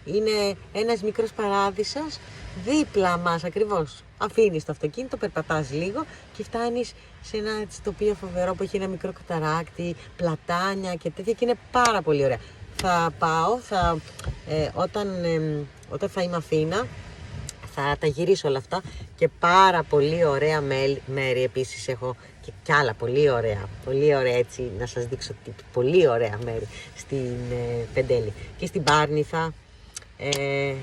Είναι ένας μικρός παράδεισος δίπλα μας ακριβώς. Αφήνεις το αυτοκίνητο, περπατάς λίγο και φτάνεις σε ένα τοπίο φοβερό που έχει ένα μικρό καταράκτη, πλατάνια και τέτοια, και είναι πάρα πολύ ωραία. Θα πάω, όταν θα είμαι Αθήνα, θα τα γυρίσω όλα αυτά, και πάρα πολύ ωραία μέρη επίσης έχω και άλλα πολύ ωραία έτσι, να σας δείξω πολύ ωραία μέρη στην Πεντέλη. Και στην Πάρνηθα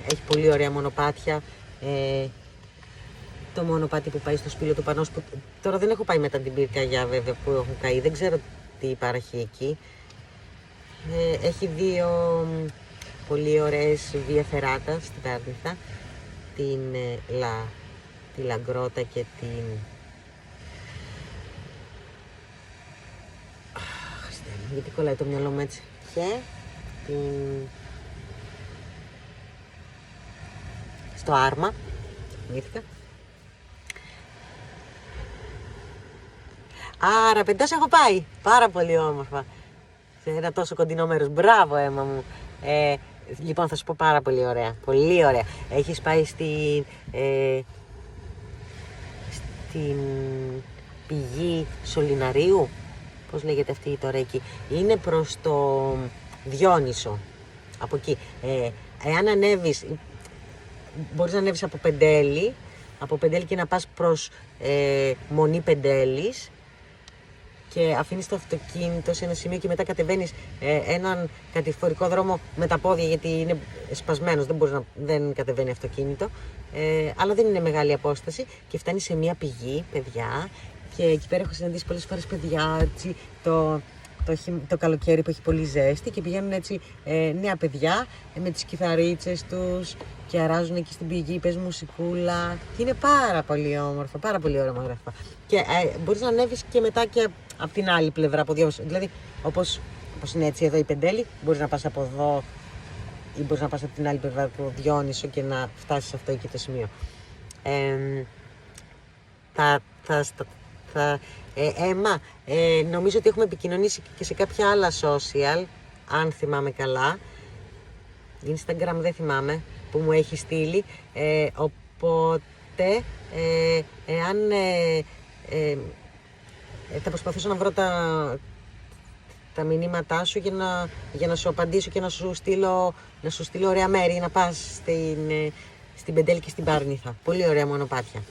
έχει πολύ ωραία μονοπάτια. Το μονοπάτι που πάει στο Σπήλο του Πανός, που τώρα δεν έχω πάει μετά την πυρκαγιά βέβαια που έχουν καεί, δεν ξέρω τι υπάρχει εκεί. Έχει δύο πολύ ωραίες βία φεράτα στην Πάρνηθα. τη λαγκρότα και την... Χριστέ μου, γιατί κολλάει το μυαλό μου έτσι. Και την... στο άρμα, θυμήθηκα. Άρα, πεντάς έχω πάει. Πάρα πολύ όμορφα. Σε ένα τόσο κοντινό μέρος. Μπράβο, αίμα μου. Λοιπόν, θα σου πω πάρα πολύ ωραία. Πολύ ωραία. Έχεις πάει στην πηγή Σωληναρίου. Πώς λέγεται αυτή τώρα εκεί. Είναι προς το Διόνυσο. Από εκεί. Εάν ανέβεις, μπορείς να ανέβεις από Πεντέλη. Από Πεντέλη και να πας προς Μονή Πεντέλης. Και αφήνεις το αυτοκίνητο σε ένα σημείο και μετά κατεβαίνεις έναν κατηφορικό δρόμο με τα πόδια, γιατί είναι σπασμένος, δεν κατεβαίνει αυτοκίνητο, αλλά δεν είναι μεγάλη απόσταση και φτάνεις σε μια πηγή, παιδιά, και εκεί πέρα έχω συναντήσει πολλές φορές παιδιά, έτσι, το καλοκαίρι που έχει πολύ ζέστη και πηγαίνουν έτσι νέα παιδιά με τις κιθαρίτσες τους και αράζουν εκεί στην πηγή, παίζουν μουσικούλα και είναι πάρα πολύ όμορφα, πάρα πολύ όμορφα. Και μπορείς να ανέβεις και μετά και από την άλλη πλευρά, από δύο, δηλαδή όπως είναι έτσι εδώ η Πεντέλη, μπορείς να πας από εδώ ή μπορείς να πας από την άλλη πλευρά από Διόνυσο και να φτάσεις αυτό εκεί το σημείο. Έμα, νομίζω ότι έχουμε επικοινωνήσει και σε κάποια άλλα social, αν θυμάμαι καλά. Instagram δεν θυμάμαι που μου έχει στείλει, οπότε εάν θα προσπαθήσω να βρω τα μηνύματά σου για να σου απαντήσω και να σου στείλω ωραία μέρη να πας στην Πεντέλη και στην Πάρνηθα. Πολύ ωραία μονοπάτια.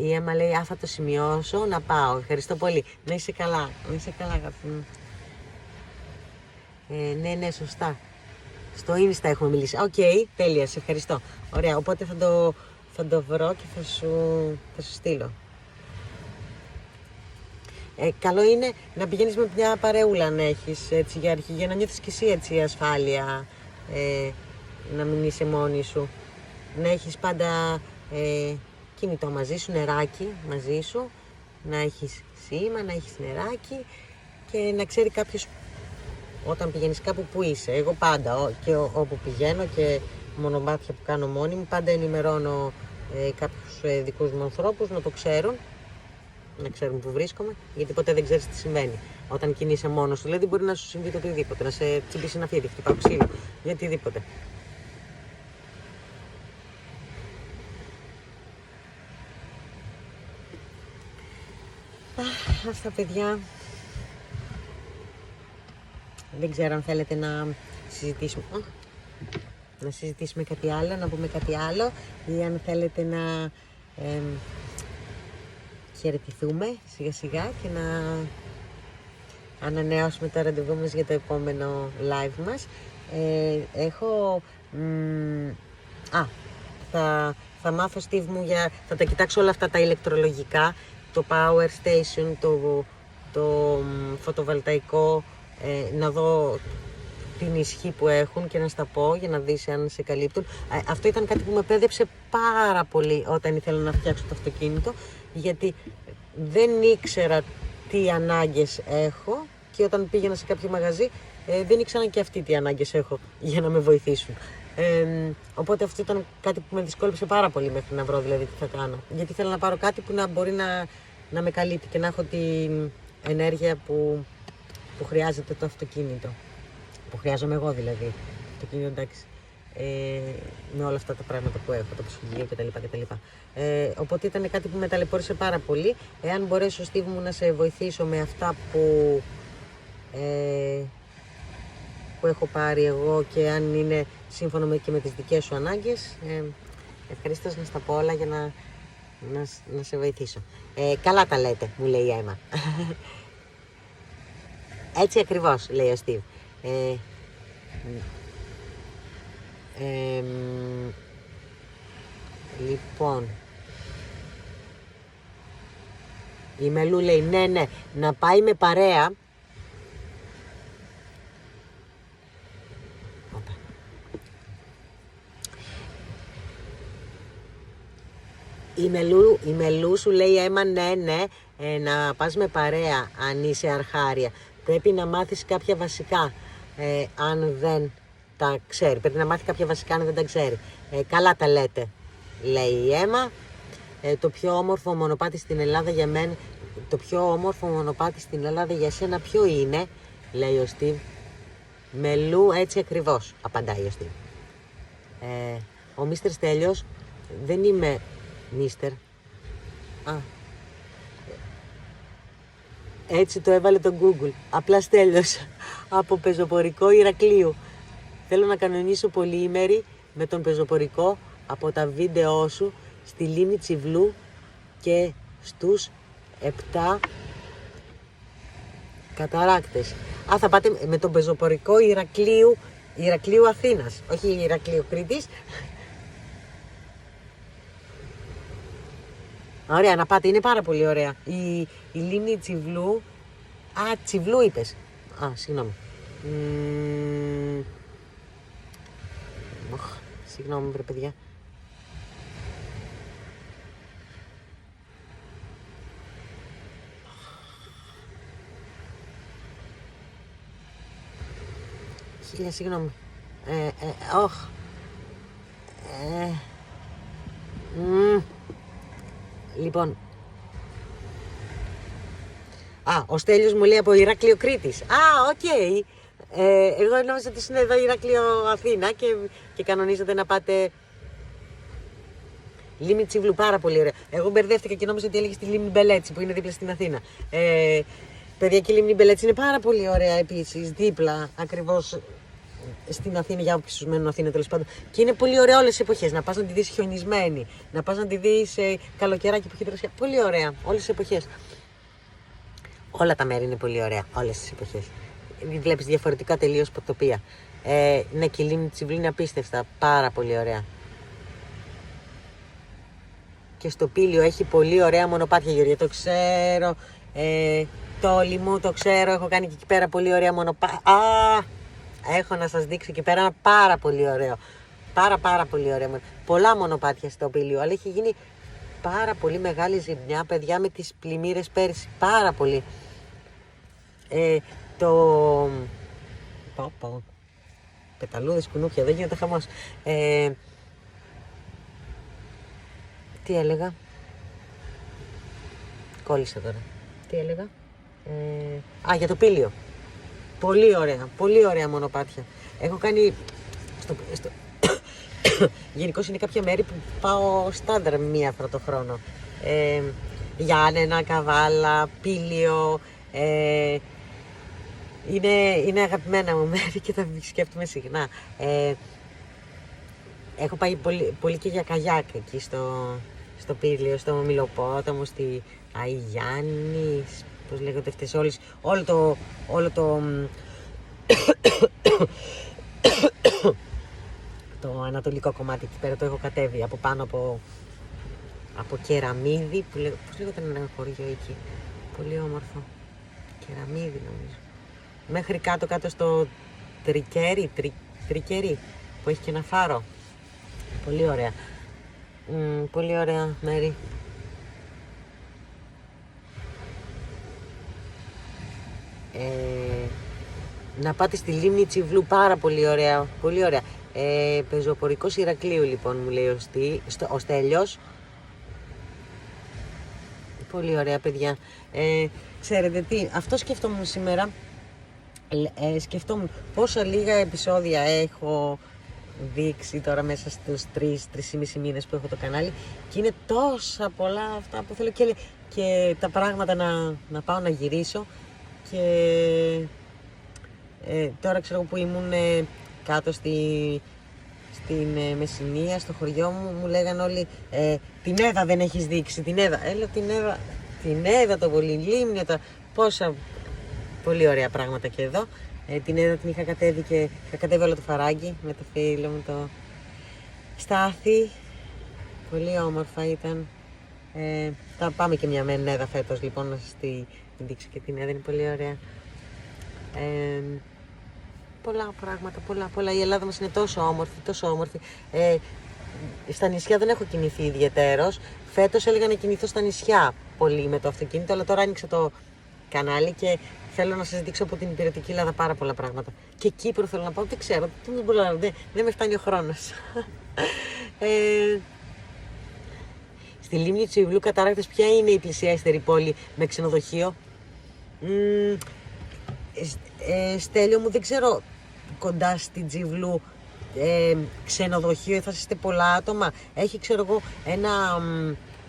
Η Έμα λέει, θα το σημειώσω, να πάω. Ευχαριστώ πολύ. Να είσαι καλά. Να είσαι καλά, αγάπη μου. Ναι, σωστά. Στο Insta έχουμε μιλήσει. Οκ, τέλεια, σε ευχαριστώ. Ωραία, οπότε θα το βρω και θα σου στείλω. Καλό είναι να πηγαίνεις με μια παρεούλα αν έχεις, έτσι, για αρχή, για να νιώθεις και εσύ έτσι ασφάλεια, να μην είσαι μόνη σου. Να έχεις πάντα κινητό μαζί σου, νεράκι μαζί σου, να έχεις σήμα, να έχεις νεράκι και να ξέρει κάποιος όταν πηγαίνεις κάπου που είσαι. Εγώ πάντα και όπου πηγαίνω και μονοπάτια που κάνω μόνη μου, πάντα ενημερώνω κάποιους δικούς μου ανθρώπους να το ξέρουν, να ξέρουν που βρίσκομαι, γιατί ποτέ δεν ξέρεις τι συμβαίνει. Όταν κινείσαι μόνος σου, δηλαδή μπορεί να σου συμβεί το οτιδήποτε, να σε τσιμπήσει ένα φίδι, χτυπάω ξύλο, για οτιδήποτε. Αυτά, παιδιά. Δεν ξέρω αν θέλετε να συζητήσουμε κάτι άλλο, να πούμε κάτι άλλο, ή αν θέλετε να χαιρετηθούμε σιγά σιγά και να ανανεώσουμε το ραντεβού μας για το επόμενο live μας. Θα μάθω Steve μου θα τα κοιτάξω όλα αυτά τα ηλεκτρολογικά, το power station, το φωτοβολταϊκό, να δω την ισχύ που έχουν και να στα πω για να δεις αν σε καλύπτουν. Αυτό ήταν κάτι που με πέδεψε πάρα πολύ όταν ήθελα να φτιάξω το αυτοκίνητο, γιατί δεν ήξερα τι ανάγκες έχω και όταν πήγαινα σε κάποιο μαγαζί δεν ήξεραν και αυτοί τι ανάγκες έχω για να με βοηθήσουν. Οπότε αυτό ήταν κάτι που με δυσκόλεψε πάρα πολύ μέχρι να βρω δηλαδή τι θα κάνω. Γιατί ήθελα να πάρω κάτι που να μπορεί να με καλύπτει και να έχω την ενέργεια που χρειάζεται το αυτοκίνητο. Που χρειάζομαι εγώ δηλαδή. Το αυτοκίνητο, εντάξει. Με όλα αυτά τα πράγματα που έχω, το ψυγείο κτλ. Οπότε ήταν κάτι που με ταλαιπώρησε πάρα πολύ. Εάν μπορέσω, Steve μου, να σε βοηθήσω με αυτά που έχω πάρει εγώ και αν είναι σύμφωνο και με τις δικές σου ανάγκες, ευχαρίστως να στα πω όλα για να σε βοηθήσω. Καλά τα λέτε, μου λέει η Έμα. Έτσι ακριβώς, λέει ο Steve. Λοιπόν, η Μελού λέει ναι, να πάει με παρέα. Η Μελού σου λέει Έμα, ναι, να πας με παρέα αν είσαι αρχάρια. Πρέπει να μάθεις κάποια βασικά αν δεν τα ξέρει. Πρέπει να μάθει κάποια βασικά αν δεν τα ξέρει. Καλά τα λέτε, λέει η Έμα. Το πιο όμορφο μονοπάτι στην Ελλάδα για μένα, το πιο όμορφο μονοπάτι στην Ελλάδα για σένα ποιο είναι, λέει ο Στίβ. Μελού, έτσι ακριβώς, απαντάει ο Στίβ. Ο Μίστερ Στέλιος, δεν είμαι Μίστερ. Έτσι το έβαλε το Google. Απλά Στέλιος, από πεζοπορικό Ηρακλείου. Θέλω να κανονίσω πολυήμερη με τον πεζοπορικό από τα βίντεό σου στη λίμνη Τσιβλού και στους 7 καταράκτες. Θα πάτε με τον πεζοπορικό Ηρακλείου Αθήνας, όχι Ηρακλείου Κρήτης. Ωραία, να πάτε, είναι πάρα πολύ ωραία. Η λίμνη Τσιβλού. Τσιβλού είπες. Συγγνώμη. Συγγνώμη, βρε παιδιά. Χίλια συγγνώμη. Λοιπόν. Ο Στέλιος μου λέει από Ηράκλειο Κρήτης. Οκ. Εγώ νόμιζα ότι είναι εδώ Ηράκλειο Αθήνα και κανονίζετε να πάτε λίμνη Τσίβλου, πάρα πολύ ωραία. Εγώ μπερδεύτηκα και νόμιζα ότι έλεγε στη λίμνη Μπελέτσι που είναι δίπλα στην Αθήνα. Παιδιά, και η λίμνη Μπελέτσι είναι πάρα πολύ ωραία επίσης, δίπλα ακριβώς στην Αθήνα, για όποιους μένουν Αθήνα τέλος πάντων. Και είναι πολύ ωραία όλες τις εποχές. Να πας να τη δεις χιονισμένη, να πας να τη δεις καλοκαιράκι που έχει δροσιά. Πολύ ωραία, όλες τις εποχές. Όλα τα μέρη είναι πολύ ωραία, όλες τις εποχές. Βλέπεις διαφορετικά τελείως τοπία. Ναι, και η λίμνη Τσιβλού είναι απίστευτα, πάρα πολύ ωραία. Και στο Πήλιο έχει πολύ ωραία μονοπάτια, Γεωργία, το ξέρω. Το Λιμού το ξέρω, έχω κάνει και εκεί πέρα πολύ ωραία μονοπάτια. Έχω να σας δείξω εκεί πέρα ένα πάρα πολύ ωραίο. Πάρα πολύ ωραίο. Πολλά μονοπάτια στο Πήλιο, αλλά έχει γίνει πάρα πολύ μεγάλη ζημιά, παιδιά, με τις πλημμύρες πέρσι. Πάρα πολύ. Πεταλούδες, κουνούπια, δεν γίνεται χαμός. Τι έλεγα. Κόλλησα τώρα. Τι έλεγα. Για το Πήλιο. Πολύ ωραία μονοπάτια. Έχω κάνει γενικώς είναι κάποια μέρη που πάω στάνταρ μία φορά το χρόνο. Γιάννενα, Καβάλα, Πήλιο. Είναι αγαπημένα μου μέρη και τα σκέφτομαι συχνά. Έχω πάει πολύ και για καγιάκ εκεί στο Πήλιο, στο Μιλοπόταμο, στη Αϊγιάννη, πώς λέγονται αυτές όλες, όλο το ανατολικό κομμάτι εκεί πέρα το έχω κατέβει από πάνω από Κεραμίδι, πώς λέγονταν ένα χωριό εκεί, πολύ όμορφο, Κεραμίδι νομίζω, μέχρι κάτω στο Τρικέρι που έχει και ένα φάρο, πολύ ωραία. Πολύ ωραία μέρη. Να πάτε στη λίμνη Τσιβλού, πάρα πολύ ωραία. Πολύ ωραία. Πεζοπορικός Ηρακλείου λοιπόν, μου λέει ο Στέλιος. Πολύ ωραία, παιδιά. Ξέρετε τι, αυτό σκεφτόμουν σήμερα. Σκεφτόμουν πόσα λίγα επεισόδια έχω δείξει τώρα μέσα στους 3,5 μήνες που έχω το κανάλι και είναι τόσα πολλά αυτά που θέλω και τα πράγματα να πάω να γυρίσω και τώρα ξέρω που ήμουν κάτω στην Μεσσηνία, στο χωριό μου λέγανε όλοι την Έδα δεν έχεις δείξει, την Έδα. Έλα την Έδα, το Πολυλίμνιο, πόσα πολύ ωραία πράγματα και εδώ. Την Έδα την είχα κατέβει όλο το Φαράγγι με το φίλο μου το Στάθη. Πολύ όμορφα ήταν. Θα πάμε και μια μεν Έδα φέτος λοιπόν να σας τη δείξω και την Έδα, είναι πολύ ωραία. Πολλά πράγματα, πολλά. Η Ελλάδα μας είναι τόσο όμορφη. στα νησιά δεν έχω κινηθεί ιδιαιτέρως. Φέτος έλεγα να κινηθώ στα νησιά πολύ με το αυτοκίνητο, αλλά τώρα άνοιξε το κανάλι και θέλω να σας δείξω από την υπηρετική Ελλάδα πάρα πολλά πράγματα. Και Κύπρο θέλω να πάω, δεν ξέρω, δεν με φτάνει ο χρόνος. Στη λίμνη Τσιβλού Κατάρακτες, ποια είναι η πλησιέστερη πόλη με ξενοδοχείο? Στέλιο μου, δεν ξέρω κοντά στην Τσιβλού ξενοδοχείο, θα είστε πολλά άτομα. Έχει, ξέρω εγώ,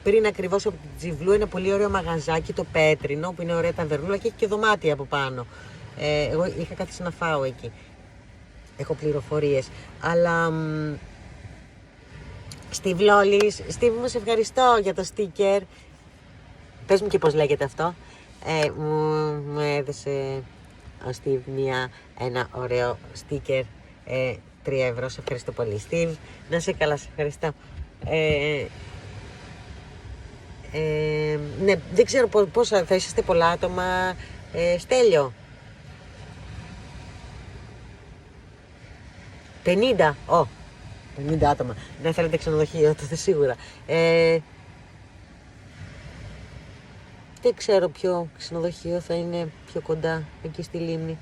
πριν ακριβώς από την Τσιβλού ένα πολύ ωραίο μαγαζάκι, το Πέτρινο, που είναι ωραία ταβερνούλα και έχει και δωμάτια από πάνω. Εγώ είχα κάθισει να φάω εκεί. Έχω πληροφορίες. Αλλά Στίβ Λόλης, Στίβ μου, σε ευχαριστώ για το στίκερ. Πες μου και πώς λέγεται αυτό. Μου έδωσε ο Στίβ ένα ωραίο στίκερ, 3 ευρώ. Σε ευχαριστώ πολύ, Στίβ. Να σε καλά, σε ευχαριστώ. Ναι, δεν ξέρω πόσα θα είσαστε πολλά άτομα. Στέλιο. 50. 50 άτομα. Δεν θέλετε ξενοδοχείο, τότε σίγουρα. Δεν ξέρω ποιο ξενοδοχείο θα είναι πιο κοντά εκεί στη λίμνη.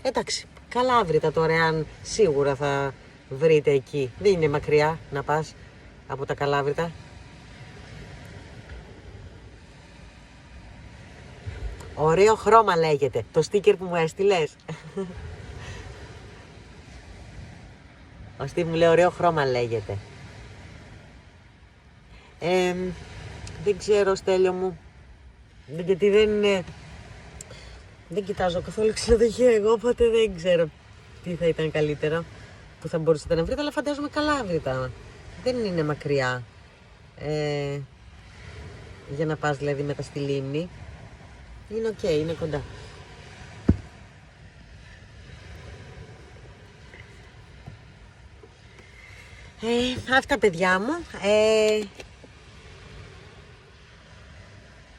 Εντάξει, Καλάβρητα τώρα, αν σίγουρα θα βρείτε εκεί. Δεν είναι μακριά να πας από τα Καλάβρητα. Ωραίο χρώμα λέγεται, το στίκερ που μου έστειλες. Ο Στίβ μου λέει ωραίο χρώμα λέγεται. Δεν ξέρω, Στέλιο μου, γιατί δεν κοιτάζω καθόλου ξενοδοχεία εγώ, οπότε δεν ξέρω τι θα ήταν καλύτερο που θα μπορούσατε να βρείτε, αλλά φαντάζομαι Καλάβρητα. Δεν είναι μακριά για να πας δηλαδή μετά στη λίμνη. Είναι οκ, είναι κοντά. Αυτά, παιδιά μου.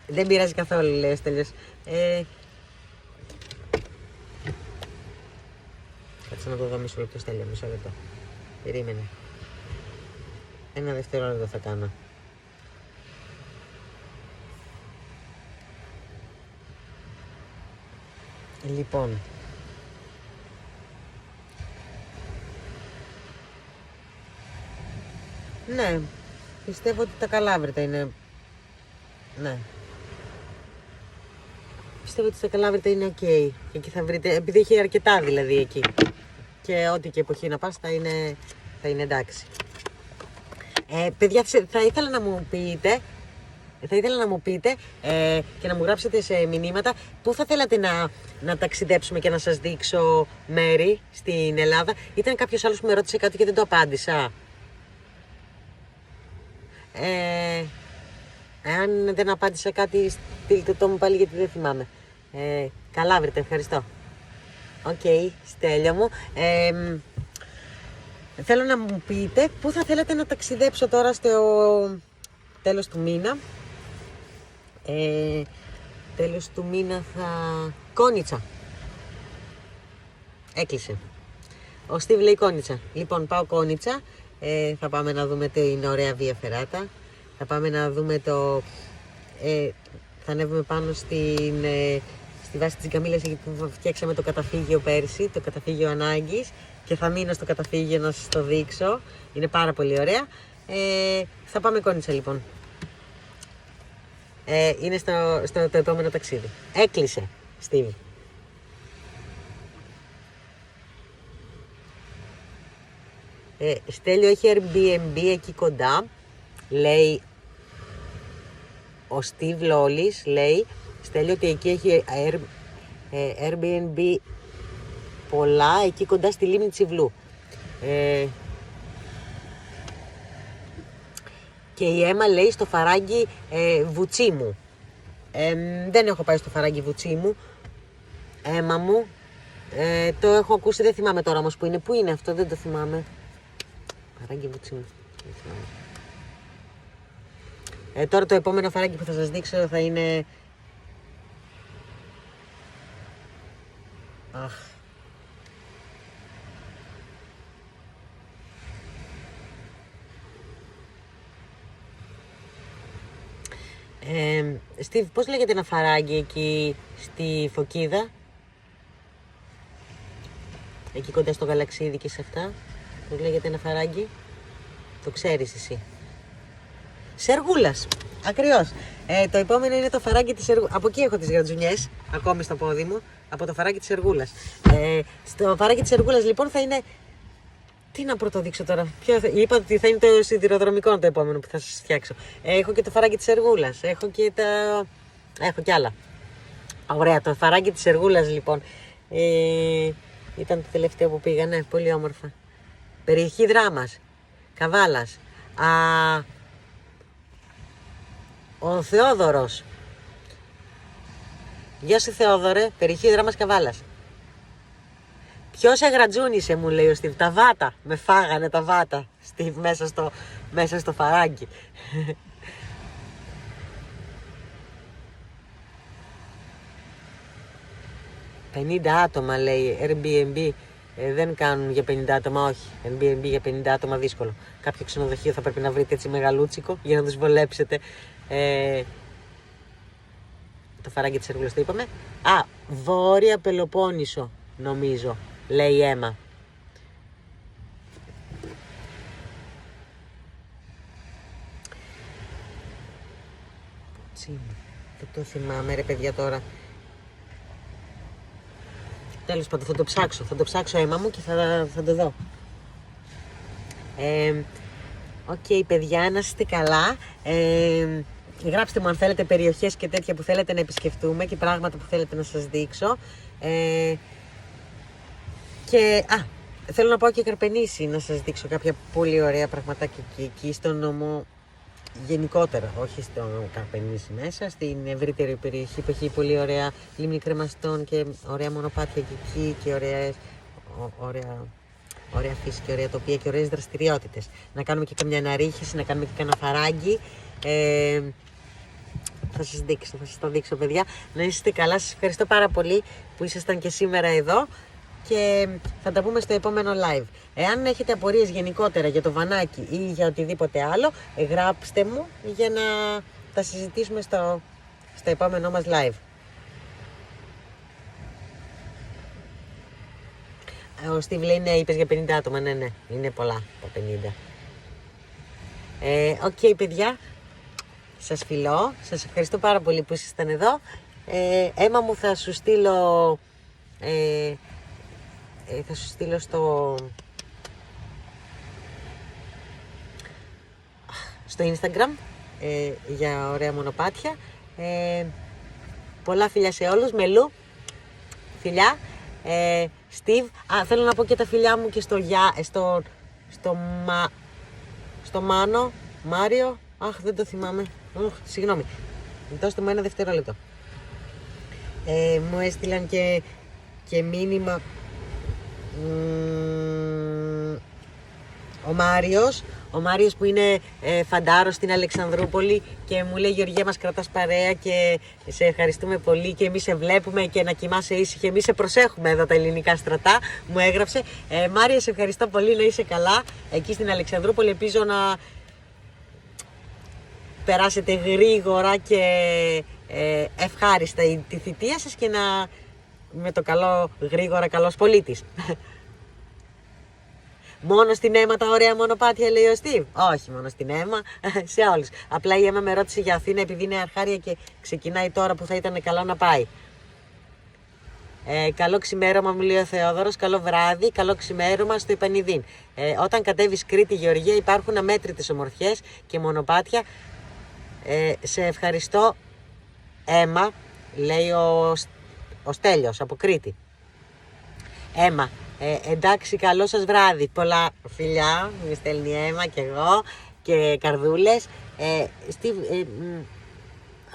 Δεν πειράζει καθόλου, λέει ο Στέλιος. Κάτσε να το δω μισό λεπτό, Στέλιο, μισό λεπτό. Περίμενε. Ένα δευτερόλεπτο θα κάνω. Λοιπόν. Ναι, πιστεύω ότι τα Καλάβρητα είναι. Ναι. Πιστεύω ότι τα Καλάβρητα είναι οκ. Εκεί θα βρείτε, επειδή έχει αρκετά δηλαδή εκεί. Και ό,τι και εποχή να πας θα είναι εντάξει. Παιδιά, θα ήθελα να μου πείτε και να μου γράψετε σε μηνύματα πού θα θέλατε να ταξιδέψουμε και να σας δείξω μέρη στην Ελλάδα. Ήταν κάποιος άλλος που με ρώτησε κάτι και δεν το απάντησα. Αν δεν απάντησα κάτι, στείλτε το μου πάλι, γιατί δεν θυμάμαι. Καλάβρητα, ευχαριστώ. Οκ, Στέλιο μου. Θέλω να μου πείτε πού θα θέλατε να ταξιδέψω τώρα στο τέλος του μήνα. Τέλος του μήνα Κόνιτσα. Έκλεισε. Ο Στίβ λέει Κόνιτσα. Λοιπόν, πάω Κόνιτσα. Θα πάμε να δούμε την ωραία Βία Φεράτα. Θα πάμε να δούμε θα ανέβουμε πάνω στη βάση της Γκαμίλας, εκεί που φτιάξαμε το καταφύγιο πέρσι, το καταφύγιο ανάγκης, και θα μείνω στο καταφύγιο να σας το δείξω. Είναι πάρα πολύ ωραία. Θα πάμε Κόνιτσα λοιπόν. Είναι στο το επόμενο ταξίδι. Έκλεισε, Στίβ. Στέλιο, έχει Airbnb εκεί κοντά, λέει ο Στίβ Λόλης, λέει Στέλιο ότι εκεί έχει Airbnb πολλά, εκεί κοντά στη λίμνη Τσιβλού. Και η Έμα λέει στο Φαράγγι Βουτσίμου. Δεν έχω πάει στο Φαράγγι Βουτσίμου, Έμα μου. Το έχω ακούσει, δεν θυμάμαι τώρα όμως που είναι. Πού είναι αυτό, δεν το θυμάμαι. Φαράγγι Βουτσίμου. Τώρα το επόμενο φαράγγι που θα σας δείξω θα είναι... Στίβ, πώς λέγεται ένα φαράγγι εκεί στη Φωκίδα? Εκεί κοντά στο Γαλαξίδι και σε αυτά. Πώς λέγεται ένα φαράγγι? Το ξέρεις εσύ. Σεργούλας. Ακριβώς. Το επόμενο είναι το φαράγγι της Σεργούλας. Από εκεί έχω τις γρατζουνιές, ακόμη στο πόδι μου, από το φαράγγι της Σεργούλας. Στο φαράγγι της Σεργούλας λοιπόν θα είναι... Τι να πρωτοδείξω τώρα? Είπα ότι θα είναι το σιδηροδρομικό το επόμενο που θα σας φτιάξω. Έχω και το φαράγγι της Σεργούλας. Έχω και άλλα. Ωραία, το φαράγγι της Σεργούλας λοιπόν. Ήταν το τελευταίο που πήγα, ναι, πολύ όμορφα. Περιοχή Δράμας, Καβάλας. Ο Θεόδωρος. Γεια σου Θεόδωρε, περιοχή Δράμας Καβάλας. Ποιος εγρατζούνισε, μου λέει ο Στίβ? Τα βάτα. Με φάγανε τα βάτα, Στίβ, μέσα στο φαράγγι. «50 άτομα» λέει, Airbnb. Δεν κάνουν για 50 άτομα, όχι. Airbnb για 50 άτομα δύσκολο. Κάποιο ξενοδοχείο θα πρέπει να βρείτε έτσι μεγαλούτσικο για να τους βολέψετε. Το φαράγγι της Σεργούλας το είπαμε. Βόρεια Πελοπόννησο, νομίζω, λέει η Έμα. Δεν το θυμάμαι ρε παιδιά τώρα. Τέλος πάντων, θα το ψάξω Έμα μου και θα το δω. Οκ, παιδιά, να είστε καλά. Γράψτε μου αν θέλετε περιοχές και τέτοια που θέλετε να επισκεφτούμε και πράγματα που θέλετε να σας δείξω. Και θέλω να πάω και Καρπενήσι να σας δείξω κάποια πολύ ωραία πραγματάκια εκεί στον νομό γενικότερα, όχι στο Καρπενήσι μέσα, στην ευρύτερη περιοχή που έχει πολύ ωραία λίμνη κρεμαστών και ωραία μονοπάτια και εκεί και ωραία φύση και ωραία τοπία και ωραίες δραστηριότητες. Να κάνουμε και καμιά αναρρίχηση, να κάνουμε και κανένα φαράγγι. Θα σας το δείξω παιδιά. Να είστε καλά, σας ευχαριστώ πάρα πολύ που ήσασταν και σήμερα εδώ και θα τα πούμε στο επόμενο live. Εάν έχετε απορίες γενικότερα για το βανάκι ή για οτιδήποτε άλλο, γράψτε μου για να τα συζητήσουμε στο επόμενό μας live. Ο Στίβ λέει ναι, είπες για 50 άτομα, ναι, είναι πολλά τα 50. Οκ, παιδιά, σας φιλώ, σας ευχαριστώ πάρα πολύ που ήσασταν εδώ. Έμα μου, θα σου στείλω στο Instagram για ωραία μονοπάτια. Πολλά φιλιά σε όλους. Μελού, φιλιά. Στίβ, θέλω να πω και τα φιλιά μου και στο Μάνο, Μάριο. Δεν το θυμάμαι. Συγγνώμη. Δώστε μου ένα δευτερόλεπτο. Μου έστειλαν και μήνυμα ο Μάριος που είναι φαντάρος στην Αλεξανδρούπολη και μου λέει Γεωργία, μας κρατάς παρέα και σε ευχαριστούμε πολύ και εμείς σε βλέπουμε και να κοιμάσαι ήσυχη, εμείς σε προσέχουμε εδώ τα ελληνικά στρατά, μου έγραψε. Μάριο, σε ευχαριστώ πολύ, να είσαι καλά εκεί στην Αλεξανδρούπολη, ελπίζω να περάσετε γρήγορα και ευχάριστα τη θητεία σας και να με το καλό, γρήγορα καλός πολίτης. Μόνο στην Έμα τα ωραία μονοπάτια, λέει ο Στίβ? Όχι μόνο στην Έμα, σε όλους. Απλά η Έμα με ρώτησε για Αθήνα επειδή είναι αρχάρια και ξεκινάει τώρα που θα ήταν καλό να πάει. Καλό ξημέρωμα, μου λέει ο Θεόδωρος, καλό βράδυ, καλό ξημέρωμα στο Ιπανιδίν. Όταν κατέβεις Κρήτη, Γεωργία, υπάρχουν αμέτρητες ομορφιές και μονοπάτια. Σε ευχαριστώ Έμα, λέει ο Στέλιος από Κρήτη. Έμα, εντάξει, καλό σας βράδυ. Πολλά φιλιά, μου στέλνει η Έμα και εγώ και καρδούλες.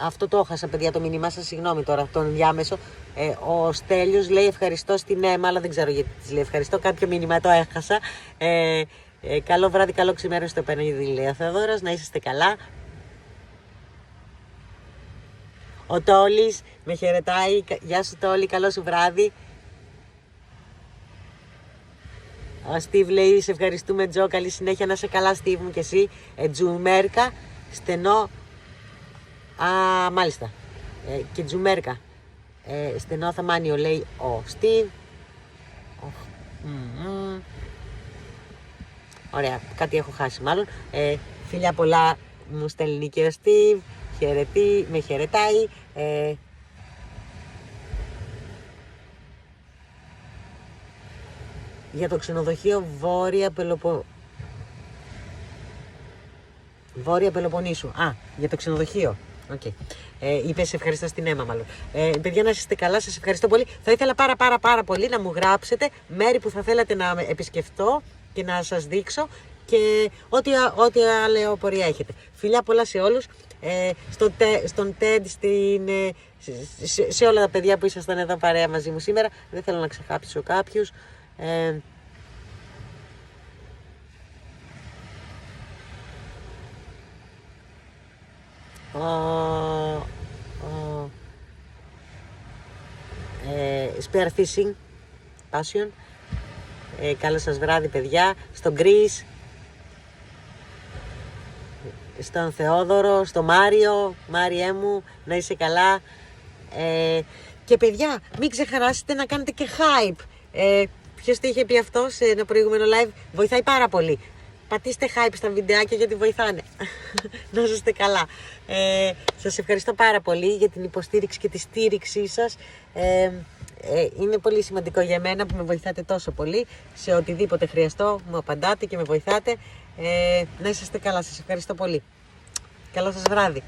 Αυτό το έχασα, παιδιά, το μήνυμά σας, συγγνώμη τώρα, τον ενδιάμεσο. Ο Στέλιος λέει ευχαριστώ στην Έμα, αλλά δεν ξέρω γιατί της λέει ευχαριστώ, κάποιο μήνυμα το έχασα. Καλό βράδυ, καλό ξημέρωμα στο Επανίδη, λέει ο Θεοδόρος, να είσαστε καλά. Ο Τόλης με χαιρετάει, γεια σου Τόλη, καλό σου βράδυ. Ο Στίβ λέει σε ευχαριστούμε Τζο, καλή συνέχεια, να είσαι καλά Στίβ μου και εσύ. Τζουμέρκα, στενό Α, μάλιστα. Και Τζουμέρκα. Στενό θαμάνιο, λέει ο Στίβ. Ωραία, κάτι έχω χάσει μάλλον. Φιλιά πολλά μου στέλνει και ο Στίβ. Με χαιρετάει. Για το ξενοδοχείο Βόρεια Πελοποννήσου. Α, για το ξενοδοχείο. Okay. Είπε σε ευχαριστώ στην αίμα μάλλον. Παιδιά, να είστε καλά, σας ευχαριστώ πολύ. Θα ήθελα πάρα πολύ να μου γράψετε μέρη που θα θέλατε να επισκεφτώ και να σας δείξω και ό,τι άλλη πορεία έχετε. Φιλιά πολλά σε όλους. Στον TED, σε όλα τα παιδιά που ήσασταν εδώ παρέα μαζί μου σήμερα. Δεν θέλω να ξεχάσω κάποιους. Spear Fishing Passion. Καλό σας βράδυ, παιδιά. Στον Chris, στον Θεόδωρο, στον Μάριέ μου, να είσαι καλά. Και παιδιά, μην ξεχάσετε να κάνετε και hype. Ποιος το είχε πει αυτό σε ένα προηγούμενο live? Βοηθάει πάρα πολύ. Πατήστε hype στα βιντεάκια γιατί βοηθάνε. Να είστε καλά. Σας ευχαριστώ πάρα πολύ για την υποστήριξη και τη στήριξή σας. Είναι πολύ σημαντικό για μένα που με βοηθάτε τόσο πολύ. Σε οτιδήποτε χρειαστώ μου απαντάτε και με βοηθάτε. Να είσαστε καλά. Σας ευχαριστώ πολύ. Καλό σας βράδυ.